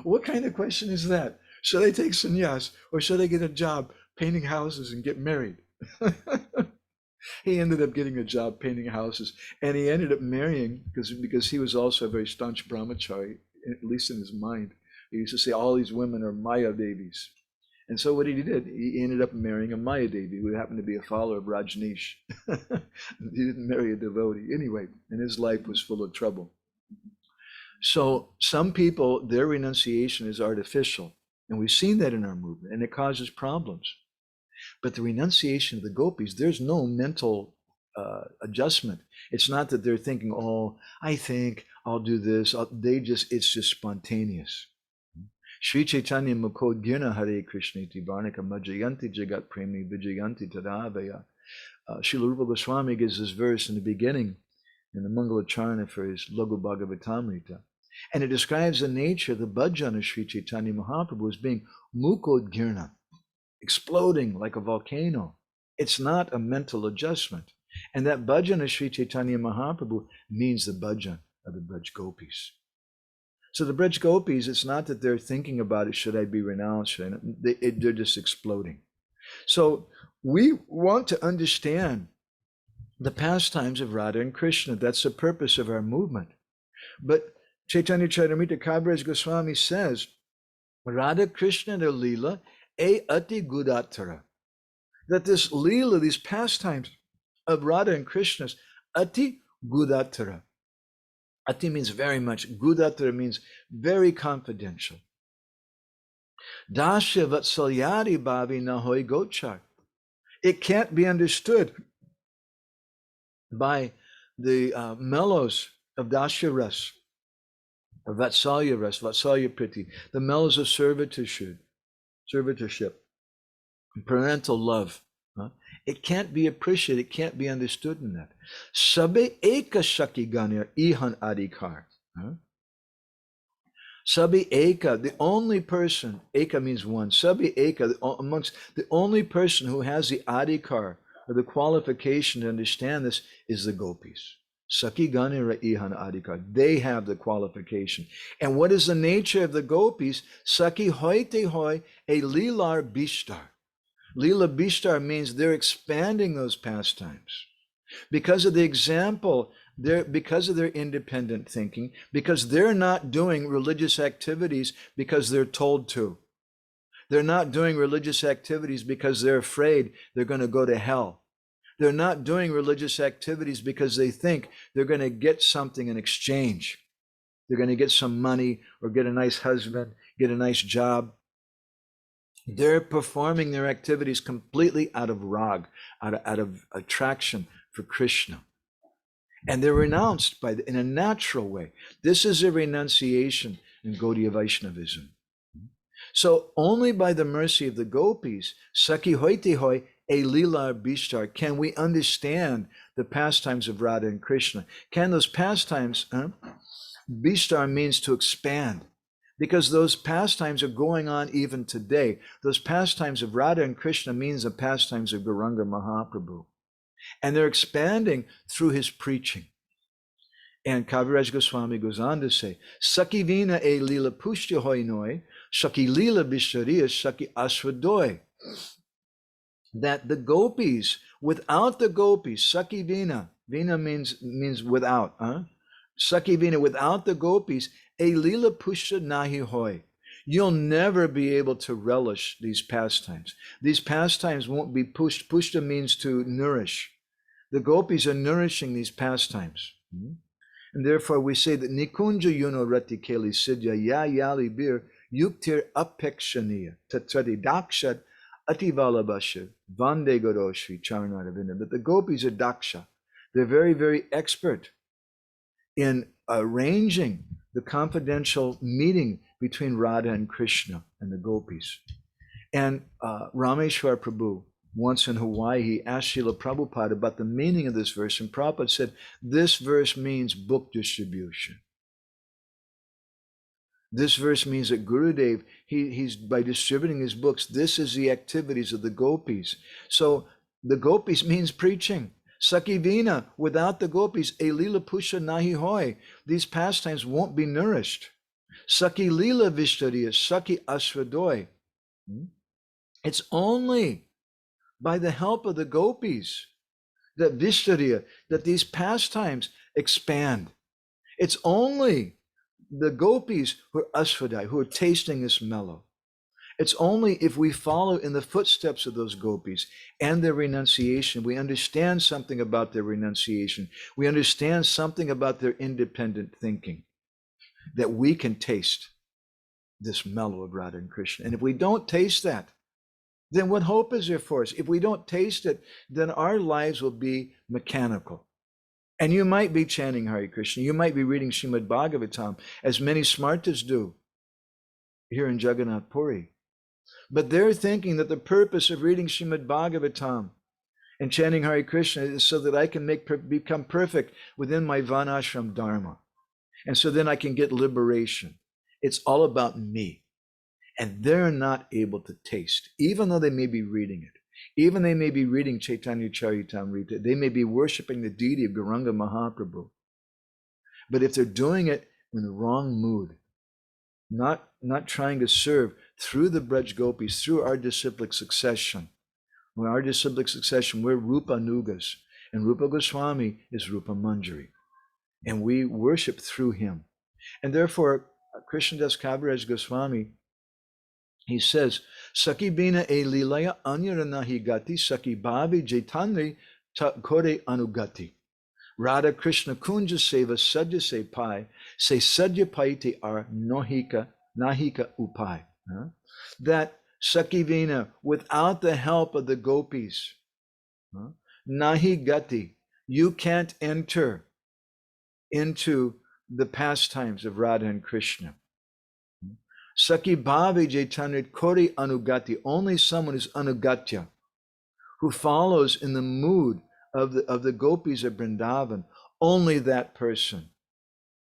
What kind of question is that? Should I take sannyas or should I get a job painting houses and get married? He ended up getting a job painting houses, and he ended up marrying because he was also a very staunch brahmachari, at least in his mind. He used to say all these women are Maya Devis. And so what he did, he ended up marrying a Maya Devi who happened to be a follower of Rajneesh. He didn't marry a devotee anyway, and his life was full of trouble. So some people, their renunciation is artificial, and we've seen that in our movement, and it causes problems. But the renunciation of the gopis, there's no mental adjustment. It's not that they're thinking, oh, I think I'll do this. It's just spontaneous. Sri Chaitanya Mahaprabhu Girna Hare Krishna Iti Varnaka Majayanti Jagat Premi Vijayanti Tadavaya. Srila Rupa Goswami gives this verse in the beginning in the Mangalacharana for his Lagu Bhagavatamrita. And it describes the nature of the bhajan of Sri Chaitanya Mahaprabhu as being Mukodgirna, exploding like a volcano. It's not a mental adjustment. And that bhajan of Sri Chaitanya Mahaprabhu means the bhajan of the Braj Gopis. So the Braj Gopis, it's not that they're thinking about it, should I be renounced? They're just exploding. So we want to understand the pastimes of Radha and Krishna. That's the purpose of our movement. But Chaitanya Charitamrita Kaviraj Goswami says, Radha Krishna their Leela, e ati gudattara. That this Leela, these pastimes of Radha and Krishna's, ati gudattara. Ati means very much. Gudattara means very confidential. Dasya vatsalyadi bhavi nahoy gochar. It can't be understood by the mellows of Dasya Ras, or Vatsalya Ras, Vatsalya Priti, the mellows of servitorship, parental love. It can't be appreciated, it can't be understood in that. Sabe eka shaki ganir ihan adhikar. Sabi eka, the only person, eka means one, sabi eka, amongst the only person who has the adhikar, or the qualification to understand this, is the gopis. Saki ganira ihan adhikar. They have the qualification. And what is the nature of the gopis? Saki hoite hoy a lilar bishtar. Lila Bishtar means they're expanding those pastimes. Because of the example, because of their independent thinking, because they're not doing religious activities because they're told to. They're not doing religious activities because they're afraid they're going to go to hell. They're not doing religious activities because they think they're going to get something in exchange. They're going to get some money or get a nice husband, get a nice job. They're performing their activities completely out of rag, out of attraction for Krishna. And they're renounced in a natural way. This is a renunciation in Gaudiya Vaishnavism. So only by the mercy of the gopis, Saki hoite hoy, a lilar bishtar, can we understand the pastimes of Radha and Krishna. Can those pastimes, bishtar means to expand. Because those pastimes are going on even today. Those pastimes of Radha and Krishna means the pastimes of Gauranga Mahaprabhu. And they're expanding through his preaching. And Kaviraj Goswami goes on to say, Saki vina e lila pushti hoinoi, Saki lila bishariya, Saki asvadoy. That the gopis, without the gopis, Saki vina means without, Saki vina, without the gopis, a lila pusha nahi hoy. You'll never be able to relish these pastimes. These pastimes won't be pushed. Pushta means to nourish. The gopis are nourishing these pastimes. And therefore we say that Nikunja yuno rati keli sidya ya yali bir yuktir apekshaniya tatrati dakshat ativalabasha vande goroshri charnaravinda. That the gopis are daksha. They're very, very expert in arranging the confidential meeting between Radha and Krishna and the gopis. And Rameshwar Prabhu, once in Hawaii, he asked Srila Prabhupada about the meaning of this verse, and Prabhupada said, this verse means book distribution. This verse means that Gurudev, he's by distributing his books, this is the activities of the gopis. So the gopis means preaching. Sakivina, without the gopis, e lila pusha nahi hoy. These pastimes won't be nourished. Saki lila vishtariya, saki ashvadoy. It's only by the help of the gopis that vishtariya, that these pastimes expand. It's only the gopis who are asvadai, who are tasting this mellow. It's only if we follow in the footsteps of those gopis and their renunciation, we understand something about their renunciation, we understand something about their independent thinking, that we can taste this mellow of Radha and Krishna. And if we don't taste that, then what hope is there for us? If we don't taste it, then our lives will be mechanical. And you might be chanting Hare Krishna, you might be reading Srimad Bhagavatam, as many smartas do here in Jagannath Puri. But they're thinking that the purpose of reading Srimad Bhagavatam and chanting Hare Krishna is so that I can become perfect within my Varnashram Dharma. And so then I can get liberation. It's all about me. And they're not able to taste, even though they may be reading it. Even they may be reading Chaitanya Charitamrita. They may be worshiping the deity of Gauranga Mahaprabhu. But if they're doing it in the wrong mood, not trying to serve through the Braj Gopis, through our disciplic succession. When our disciplic succession, we're Rupa Nugas, and Rupa Goswami is Rupa Manjari. And we worship through him. And therefore, Krishnadas Kaviraj Goswami, he says, Saki bina e lilaya anyaranahi gati, Saki bhavi jaitandri kore anugati. Radha Krishna kunja seva sadya se pai, se sadya paite ar nahika upai. That Sakivina, without the help of the gopis, nahi gati, you can't enter into the pastimes of Radha and Krishna. Saki bhavi jaitanya kori anugati, only someone who's anugatya, who follows in the mood of the gopis of Vrindavan, only that person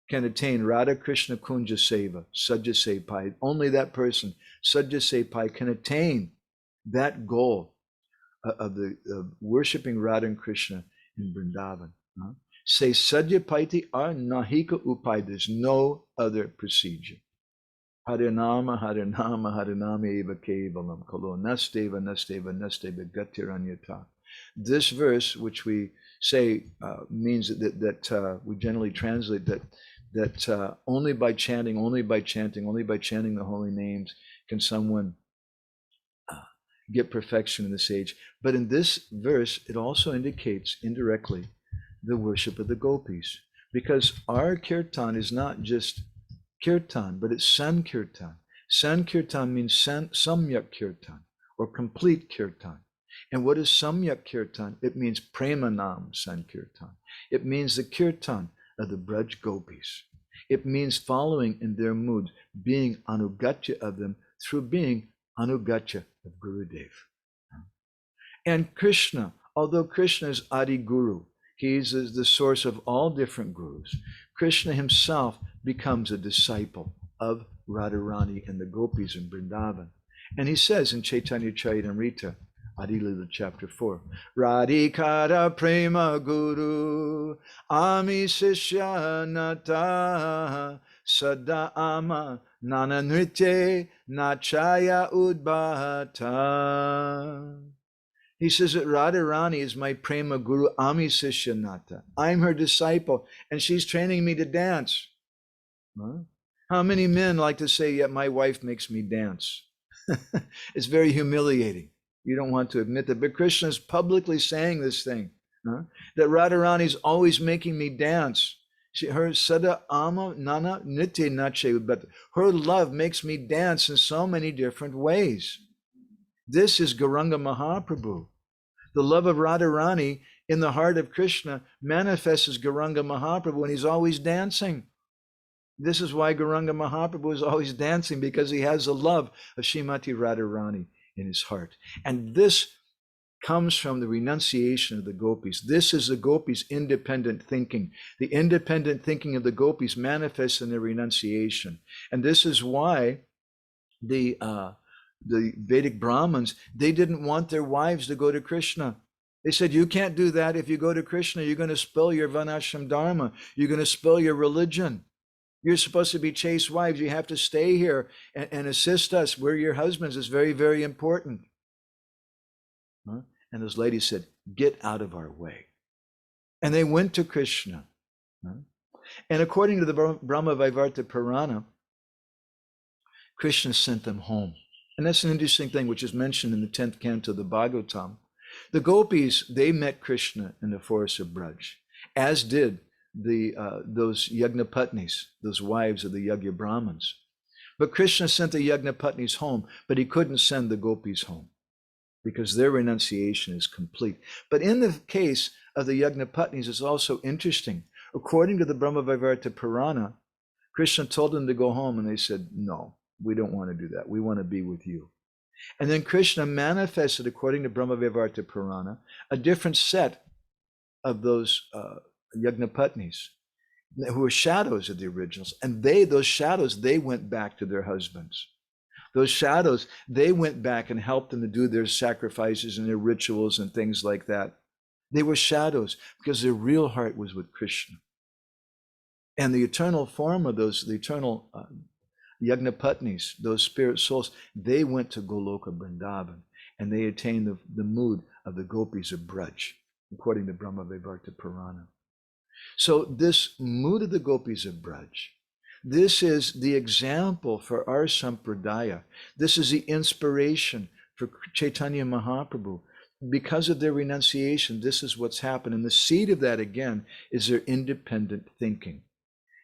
can attain Radha Krishna Kunja Seva, Sajja Sepai. Only that person, Sajja Sepai, can attain that goal of worshiping Radha and Krishna in Vrindavan. Say Sajja Paiti ar nahika upai. There's no other procedure. Harinama, Harinama, Harinama eva kevalam kalo nasteva, nasteva, nasteva gatiranyata. This verse, which we say means that we generally translate that only by chanting, only by chanting the holy names can someone get perfection in this age. But in this verse, it also indicates indirectly the worship of the gopis, because our kirtan is not just kirtan, but it's sankirtan. Sankirtan means samyak kirtan, or complete kirtan. And what is samyak kirtan? It means premanam sankirtan. It means the kirtan of the Braj Gopis. It means following in their moods, being anugatya of them through being anugatya of Gurudev. And Krishna, although Krishna is Adi Guru, he is the source of all different gurus, Krishna himself becomes a disciple of Radharani and the gopis in Vrindavan. And he says in Chaitanya Charitamrita, Adilila chapter 4, Radhikara prema guru ami sishya nata sada ama nana nritye nachaya udbhata. He says that Radharani is my prema guru ami sishya nata. I'm her disciple and she's training me to dance. How many men like to say, yeah, my wife makes me dance? It's very humiliating. You don't want to admit that, but Krishna is publicly saying this thing, that Radharani is always making me dance. Her sada ama nana nitya nache, but her love makes me dance in so many different ways. This is Gauranga Mahaprabhu. The love of Radharani in the heart of Krishna manifests as Gauranga Mahaprabhu, and he's always dancing. This is why Gauranga Mahaprabhu is always dancing, because he has the love of Srimati Radharani in his heart. And this comes from the renunciation of the gopis. This is the gopis' independent thinking. The independent thinking of the gopis manifests in their renunciation. And this is why the Vedic Brahmins, they didn't want their wives to go to Krishna. They said, you can't do that. If you go to Krishna, you're going to spill your Varnashram Dharma. You're going to spill your religion. You're supposed to be chaste wives. You have to stay here and assist us. We're your husbands. It's very, very important. Huh? And those ladies said, get out of our way. And they went to Krishna. Huh? And according to the Brahma Vaivarta Purana, Krishna sent them home. And that's an interesting thing, which is mentioned in the 10th canto of the Bhagavatam. The gopis, they met Krishna in the forest of Braj, as did those Yagnapatnis, those wives of the Yagya Brahmins. But Krishna sent the Yagnapatnis home, but he couldn't send the gopis home because their renunciation is complete. But in the case of the Yagnapatnis, it's also interesting. According to the Brahma Vaivarta Purana, Krishna told them to go home, and they said, no, we don't want to do that. We want to be with you. And then Krishna manifested, according to Brahma Vaivarta Purana, a different set of those Yagnapatnis who were shadows of the originals. And those shadows, they went back to their husbands. Those shadows, they went back and helped them to do their sacrifices and their rituals and things like that. They were shadows because their real heart was with Krishna. And the eternal form of those, the eternal Yagnapatnis, those spirit souls, they went to Goloka Vrindavan and they attained the mood of the gopis of Braj, according to Brahma Vaivarta Purana. So this mood of the gopis of Braj, this is the example for our sampradaya. This is the inspiration for Chaitanya Mahaprabhu. Because of their renunciation, this is what's happened. And the seed of that, again, is their independent thinking.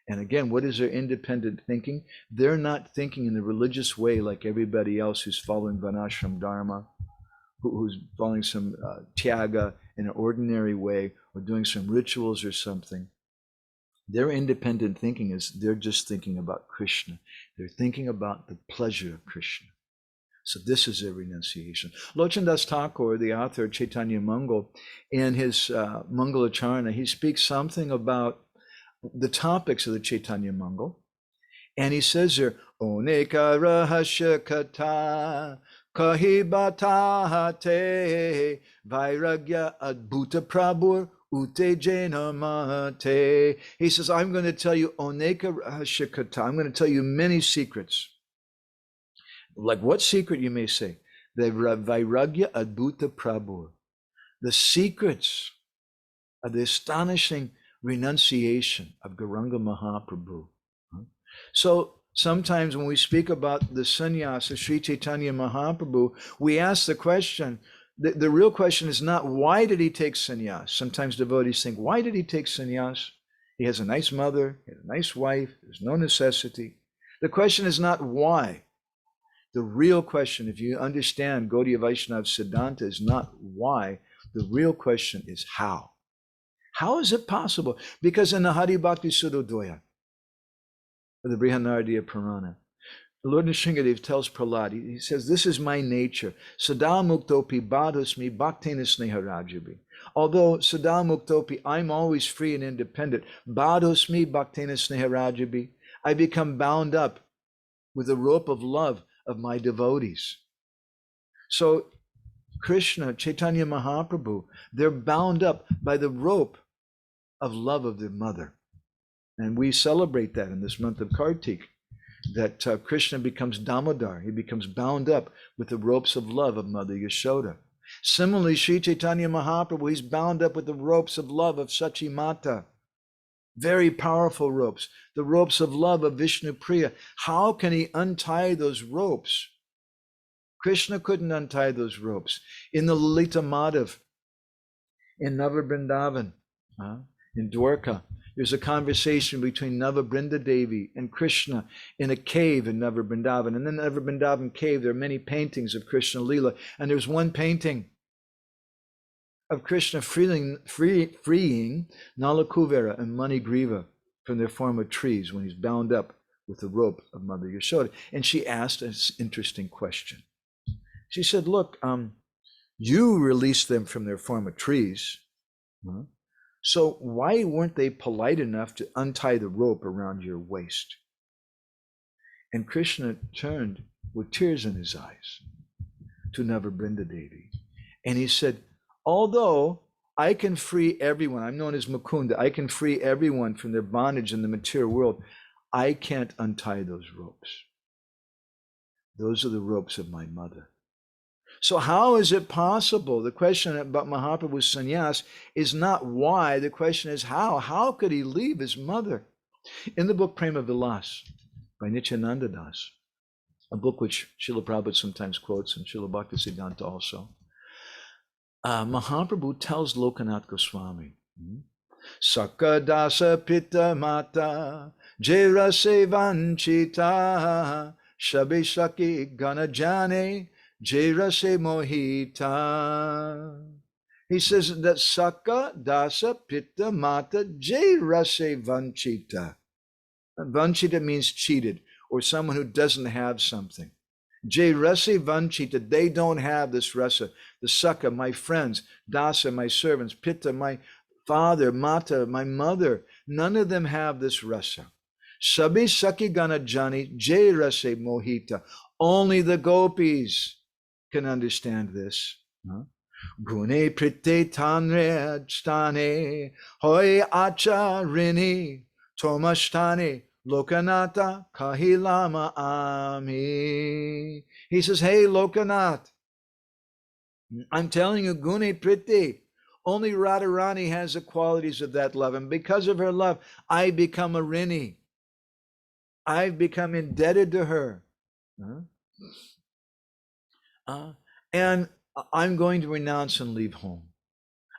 And again, what is their independent thinking? They're not thinking in the religious way like everybody else who's following Varnashram Dharma, who's following some tyaga in an ordinary way or doing some rituals or something. Their independent thinking is they're just thinking about Krishna. They're thinking about the pleasure of Krishna. So this is their renunciation. Lochandas Thakur, the author of Chaitanya Mangal, in his Mangalacharana, he speaks something about the topics of the Chaitanya Mangal. And he says there, Oneka rahasya kata kahibatate vairagya adbhuta prabhur utejena mate. He says, I'm going to tell you Oneka rahasya kata. I'm going to tell you many secrets. Like what secret, you may say? The vairagya adbhuta prabhur. The secrets of the astonishing renunciation of Gauranga Mahaprabhu. So sometimes when we speak about the sannyas of Sri Chaitanya Mahaprabhu, we ask the question, the real question is not why did he take sannyas? Sometimes devotees think, why did he take sannyas? He has a nice mother, he has a nice wife, there's no necessity. The question is not why. The real question, if you understand Gaudiya Vaishnava Siddhanta, is not why. The real question is how. How is it possible? Because in the Hari Bhakti Sudodaya, the Brihanardiya Purana, the Lord Nrsingadev tells Prahlad, he says, this is my nature. Sada muktopi badhasmi bhaktena sneharajabi. Although sada muktopi, I'm always free and independent, badhasmi bhaktena sneharajabi, I become bound up with the rope of love of my devotees. So Krishna, Chaitanya Mahaprabhu, they're bound up by the rope of love of their mother. And we celebrate that in this month of Kartik, that Krishna becomes Damodar. He becomes bound up with the ropes of love of Mother Yashoda. Similarly, Sri Chaitanya Mahaprabhu, he's bound up with the ropes of love of Sachi Mata. Very powerful ropes. The ropes of love of Vishnu Priya. How can he untie those ropes? Krishna couldn't untie those ropes. In the Lalita Madhav, in Nava Vrindavan, in Dwarka, there's a conversation between Nava Brinda Devi and Krishna in a cave in Nava Vrindavan. And in the Nava Vrindavan cave, there are many paintings of Krishna Leela. And there's one painting of Krishna freeing Nalakuvera and Manigriva from their form of trees when he's bound up with the rope of Mother Yashoda. And she asked an interesting question. She said, look, You released them from their former trees. So why weren't they polite enough to untie the rope around your waist? And Krishna turned with tears in his eyes to Navabrinda Devi. And he said, although I can free everyone, I'm known as Mukunda, I can free everyone from their bondage in the material world, I can't untie those ropes. Those are the ropes of my mother. So how is it possible? The question about Mahaprabhu's sannyas is not why, the question is how. How could he leave his mother? In the book Prema Vilas by Nityananda Das, a book which Srila Prabhupada sometimes quotes and Srila Bhaktisiddhanta also, Mahaprabhu tells Lokanath Goswami, Sakadasa Pitta Mata Jera Sevanchita Shabishaki Ganajane Jairase Mohita. He says that Saka Dasa Pitta Mata Jairase Vanchita. Vanchita means cheated, or someone who doesn't have something. Jairase Vanchita, they don't have this rasa. The Saka, my friends, Dasa, my servants, Pitta, my father, Mata, my mother, none of them have this rasa. Sabi Saki Ganajani Jairase Mohita. Only the gopis can understand this. Gune prite tanre stane hoy acharini tomashtane Lokanata kahilama ami. He says, hey Lokanath, I'm telling you, Gune prite, only Radharani has the qualities of that love, and because of her love, I become a rini. I've become indebted to her. And I'm going to renounce and leave home.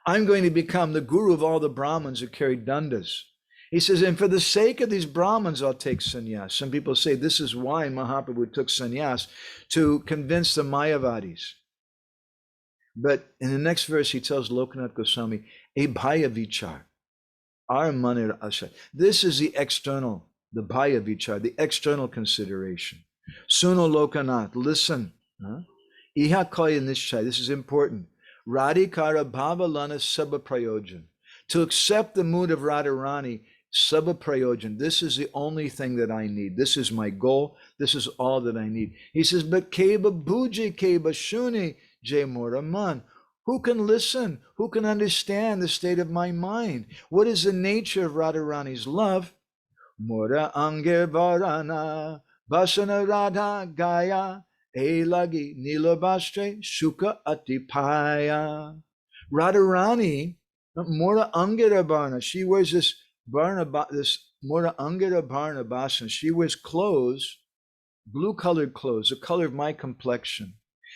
I'm going to become the guru of all the Brahmins who carry dandas. He says, and for the sake of these Brahmins, I'll take sannyas. Some people say this is why Mahaprabhu took sannyas, to convince the Mayavadis. But in the next verse, he tells Lokanath Goswami, a bhaya vichar, our manir asha. This is the external, the bhaya vichar, the external consideration. Suno Lokanath, listen. Iha koya nishchay, this is important. Radhikara bhavalana sabha prayojan. To accept the mood of Radharani, sabha prayojan, this is the only thing that I need. This is my goal. This is all that I need. He says, but keba bhuji keba shuni jay moraman. Who can listen? Who can understand the state of my mind? What is the nature of Radharani's love? Mora anger varana basana radha gaya elagi nilabastre shuka atipaya. Radharani, Mora Angara Barna, she wears this Barna, this Mora Angara Barna Basana. She wears clothes, blue-colored clothes, the color of my complexion.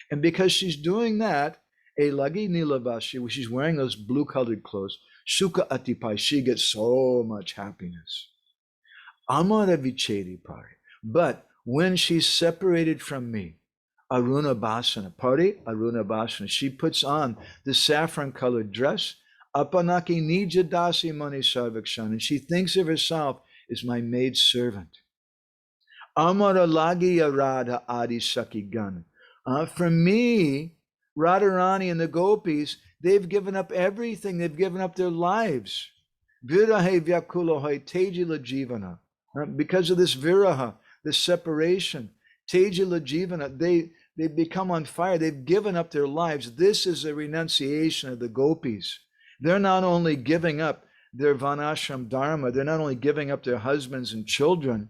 And because she's doing that, Elagi Nilabashi, she's wearing those blue-colored clothes, Shuka Atipai, she gets so much happiness. Amara Vichedi Pari. But when she's separated from me, Aruna Basana, Pari Aruna Basana, she puts on the saffron-colored dress, Apanaki Nija Dasi Mani Sarvakshan, and she thinks of herself as my maid servant. Amara Lagi Radha Adi Sakigan. For me, Radharani and the gopis, they've given up everything. They've given up their lives. Virahe Vyakulohai Tejila Jivana. Because of this viraha, this separation, Tejila Jivana, they become on fire. They've given up their lives. This is a renunciation of the gopis. They're not only giving up their Vanashram Dharma, they're not only giving up their husbands and children,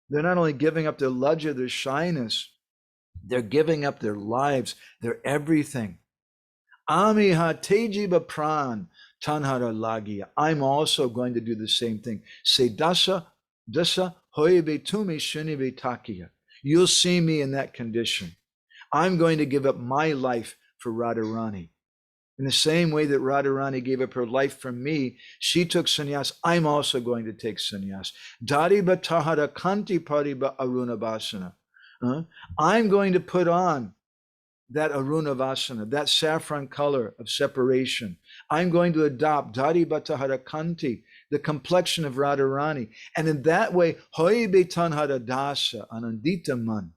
they're not only giving up their lajja, their shyness, they're giving up their lives, their everything. Amiha tejiba pran tanhara lagia. I'm also going to do the same thing. Say dasa hoibe tumi shunibe takia. You'll see me in that condition. I'm going to give up my life for Radharani. In the same way that Radharani gave up her life for me, she took sannyas. I'm also going to take sannyas. Dariba tahara kanti pariba aruna vasana. I'm going to put on that aruna vasana, that saffron color of separation. I'm going to adopt Dariba tahara kanti, the complexion of Radharani. And in that way, hoibe tanhara dasa anandita man.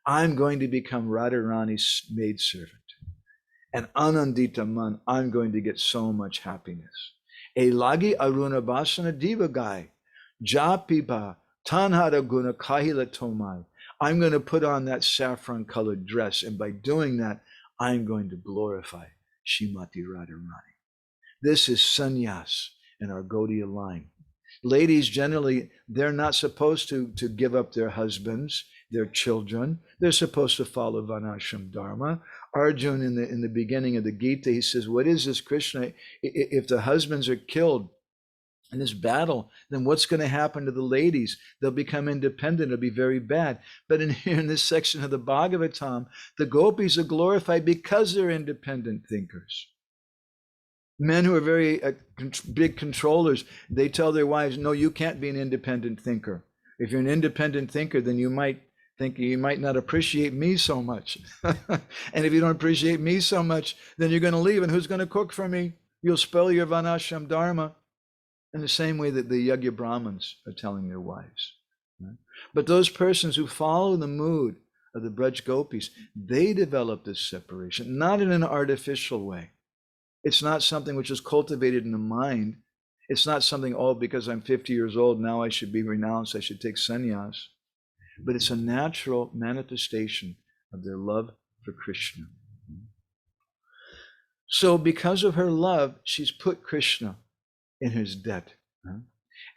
I'm going to become Radharani's maidservant. And anandita man, I'm going to get so much happiness. E lagi aruna basana divagai, japiba tanhara guna kahila tomai. I'm going to put on that saffron colored dress, and by doing that, I'm going to glorify Shrimati Radharani. This is sannyas in our Gaudiya line. Ladies, generally, they're not supposed to give up their husbands, their children. They're supposed to follow Varnashram Dharma. Arjuna, in the beginning of the Gita, he says, what is this, Krishna? If the husbands are killed in this battle, then what's going to happen to the ladies? They'll become independent. It'll be very bad. But here in this section of the Bhagavatam, the gopis are glorified because they're independent thinkers. Men who are very big controllers, they tell their wives, no, you can't be an independent thinker. If you're an independent thinker, then you might think you might not appreciate me so much. And if you don't appreciate me so much, then you're going to leave. And who's going to cook for me? You'll spoil your Varnashram Dharma. In the same way that the Yagya Brahmins are telling their wives. Right? But those persons who follow the mood of the Braj Gopis, they develop this separation, not in an artificial way. It's not something which is cultivated in the mind. It's not something, oh, because I'm 50 years old, now I should be renounced, I should take sannyas. But it's a natural manifestation of their love for Krishna. So because of her love, she's put Krishna in his debt.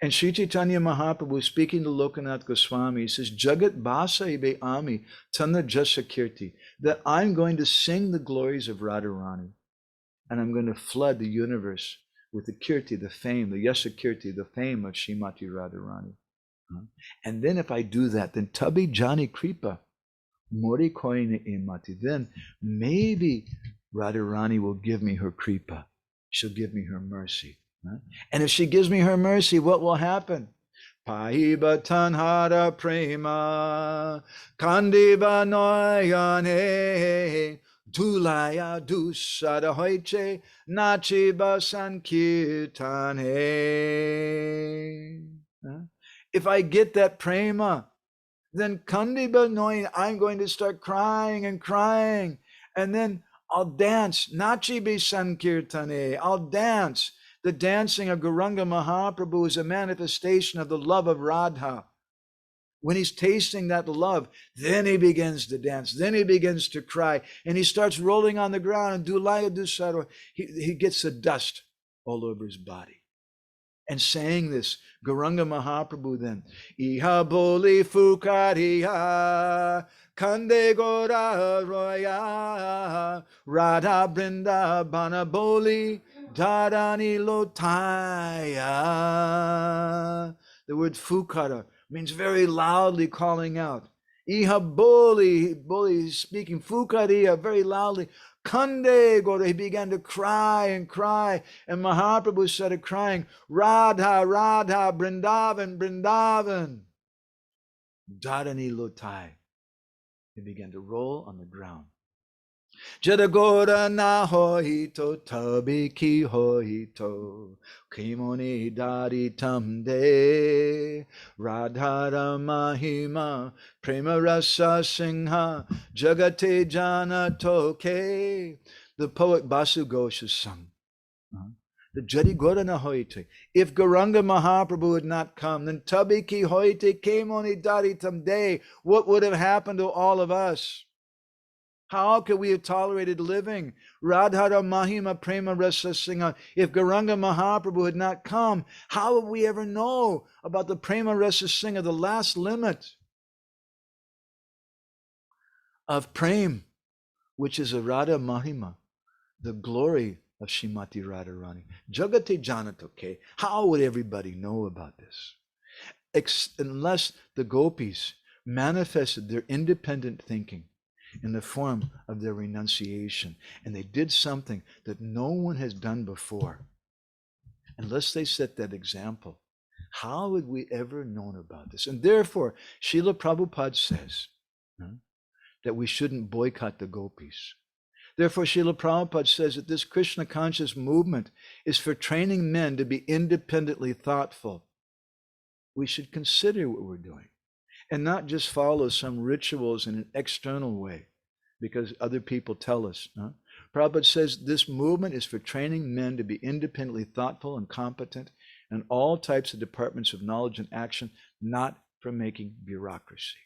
And Sri Chaitanya Mahaprabhu, speaking to Lokanath Goswami, he says, Jagat Basa Ibe Ami Tana Jasa Kirti, that I'm going to sing the glories of Radharani, and I'm going to flood the universe with the Kirti, the fame, the Yasa Kirti, the fame of Shrimati Radharani. And then if I do that, then Tabi Jani Kripa, Mori Koine Imati, then maybe Radharani will give me her Kripa. She'll give me her mercy. And if she gives me her mercy, what will happen? Pahiba tanhara prema kandiba noyane dulaya dusada hoiche nachiba sankirtane. If I get that prema, then kandiba noyane, I'm going to start crying and crying, and then I'll dance. Nachibi sankirtane, I'll dance. The dancing of Gauranga Mahaprabhu is a manifestation of the love of Radha. When he's tasting that love, then he begins to dance, then he begins to cry, and he starts rolling on the ground, and Dulaya Dusaro, he gets the dust all over his body. And saying this, Gauranga Mahaprabhu then, Iha boli fukariya, Kande Gora Roya, Radha Vrindavana boli, Dharani Lotaya. The word fukara means very loudly calling out. Iha boli, boli speaking, fukariya, very loudly. Kande Gora, he began to cry and cry, and Mahaprabhu started crying, Radha, Radha, Vrindavan, Vrindavan. Dharani Lotai. He began to roll on the ground. Jadagora na hoito, tabiki hoito, kimoni dari tamde, Radhara mahima, prema rasa singha, jagate jana toke. The poet Basu Ghosh has sung. The Jadigora na hoite. If Gauranga Mahaprabhu had not come, then tabiki hoite, kimoni dari tamde. What would have happened to all of us? How could we have tolerated living? Radhara Mahima Prema Rasa Singha. If Gauranga Mahaprabhu had not come, how would we ever know about the Prema Rasa Singha, the last limit of Prem, which is a Radha Mahima, the glory of Shrimati Radharani? Jagate Janatoke. How would everybody know about this? Unless the gopis manifested their independent thinking in the form of their renunciation. And they did something that no one has done before. Unless they set that example, how would we ever known about this? And therefore, Srila Prabhupada says that we shouldn't boycott the gopis. Therefore, Srila Prabhupada says that this Krishna conscious movement is for training men to be independently thoughtful. We should consider what we're doing, and not just follow some rituals in an external way because other people tell us. Prabhupada says this movement is for training men to be independently thoughtful and competent in all types of departments of knowledge and action, not for making bureaucracy.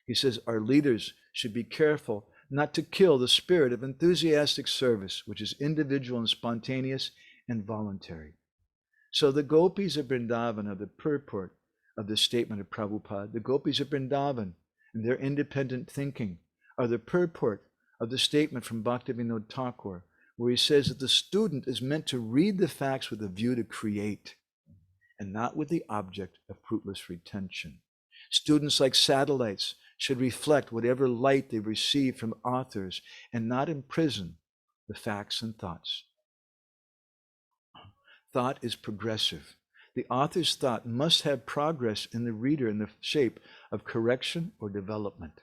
He says our leaders should be careful not to kill the spirit of enthusiastic service, which is individual and spontaneous and voluntary. So the Gopis of Vrindavan are the purport of the statement of Prabhupada. The Gopis of Vrindavan and their independent thinking are the purport of the statement from Bhaktivinoda Thakur, where he says that the student is meant to read the facts with a view to create, and not with the object of fruitless retention. Students, like satellites, should reflect whatever light they receive from authors and not imprison the facts and thoughts. Thought is progressive. The author's thought must have progress in the reader in the shape of correction or development.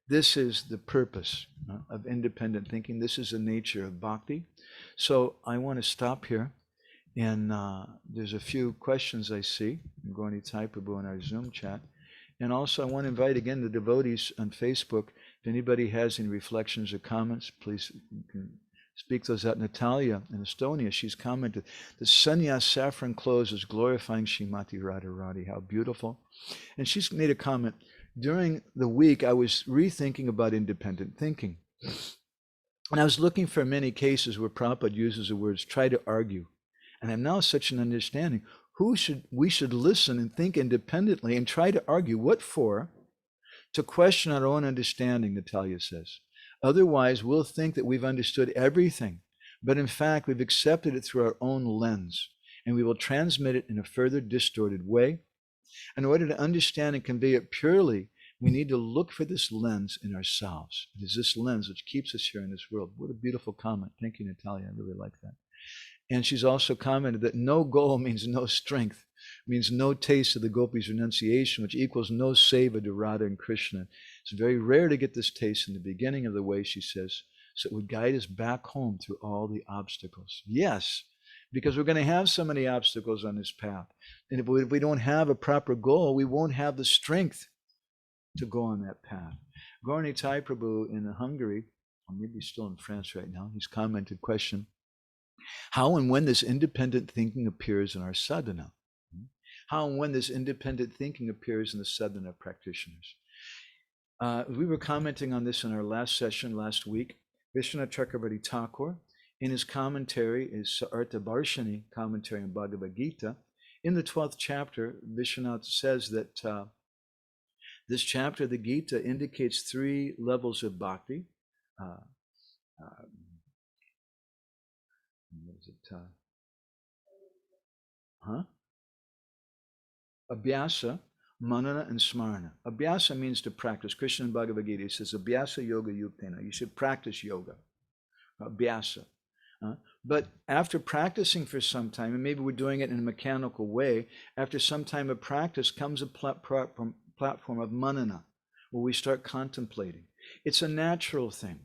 This is the purpose of independent thinking. This is the nature of bhakti. So I want to stop here. And there's a few questions I see from Gaura Nitai Prabhu in our Zoom chat. And also I want to invite again the devotees on Facebook. If anybody has any reflections or comments, please you can speak those out. Natalia in Estonia, she's commented, the sannyas saffron clothes is glorifying Srimati Radharani. How beautiful. And she's made a comment, during the week I was rethinking about independent thinking. And I was looking for many cases where Prabhupada uses the words, try to argue. And I'm now such an understanding. We should listen and think independently and try to argue. What for? To question our own understanding, Natalia says. Otherwise, we'll think that we've understood everything, but in fact, we've accepted it through our own lens, and we will transmit it in a further distorted way. In order to understand and convey it purely, we need to look for this lens in ourselves. It is this lens which keeps us here in this world. What a beautiful comment. Thank you, Natalia. I really like that. And she's also commented that no goal means no strength, means no taste of the Gopis' renunciation, which equals no seva to Radha and Krishna. It's very rare to get this taste in the beginning of the way, she says, so it would guide us back home through all the obstacles. Yes, because we're going to have so many obstacles on this path. And if we don't have a proper goal, we won't have the strength to go on that path. Gaura Nitai Prabhu in Hungary, or maybe still in France right now, he's commented, question, how and when this independent thinking appears in our sadhana? How and when this independent thinking appears in the sadhana practitioners? We were commenting on this in our last session last week. Vishwanath Chakravarti Thakur, in his commentary, his Artha Bharshani commentary on Bhagavad Gita, in the 12th chapter, Vishwanath says that this chapter of the Gita indicates 3 levels of bhakti. What is it? Abhyasa, manana, and smarana. Abhyasa means to practice. Krishna in Bhagavad Gita says, Abhyasa yoga yuktena. You should practice yoga. Abhyasa. But after practicing for some time, and maybe we're doing it in a mechanical way, after some time of practice comes a platform of manana, where we start contemplating. It's a natural thing.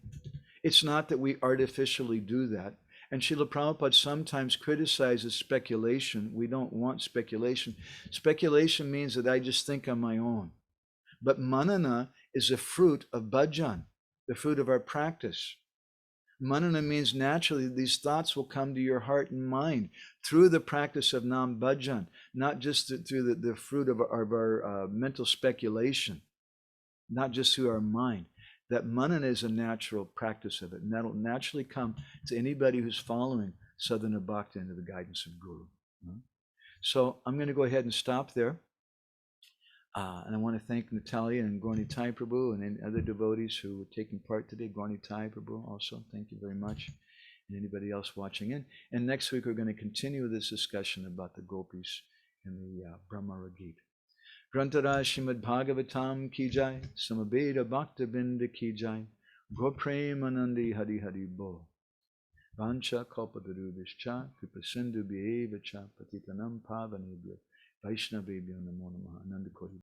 It's not that we artificially do that. And Srila Prabhupada sometimes criticizes speculation. We don't want speculation. Speculation means that I just think on my own. But manana is a fruit of bhajan, the fruit of our practice. Manana means naturally these thoughts will come to your heart and mind through the practice of nam bhajan, not just through the fruit of our mental speculation, not just through our mind. That manana is a natural practice of it, and that'll naturally come to anybody who's following sadhana bhakti under the guidance of Guru. So I'm going to go ahead and stop there. And I want to thank Natalia and Gaura Nitai Prabhu and any other devotees who were taking part today. Gaura Nitai Prabhu also, thank you very much. And anybody else watching in. And next week we're going to continue this discussion about the Gopis in the BHRAMARA-GITA. Grantara Srimad Bhagavatam ki jai, Samaveda Bhakta Binda ki jai, Gopremanandi Hari Hari Bo. Vancha Kalpatarubhishcha, Kripasindhu Bhyevacha, Patitanam Pavanebhyo, Vaishnavebhyo Namo Namaha, Ananda Koti.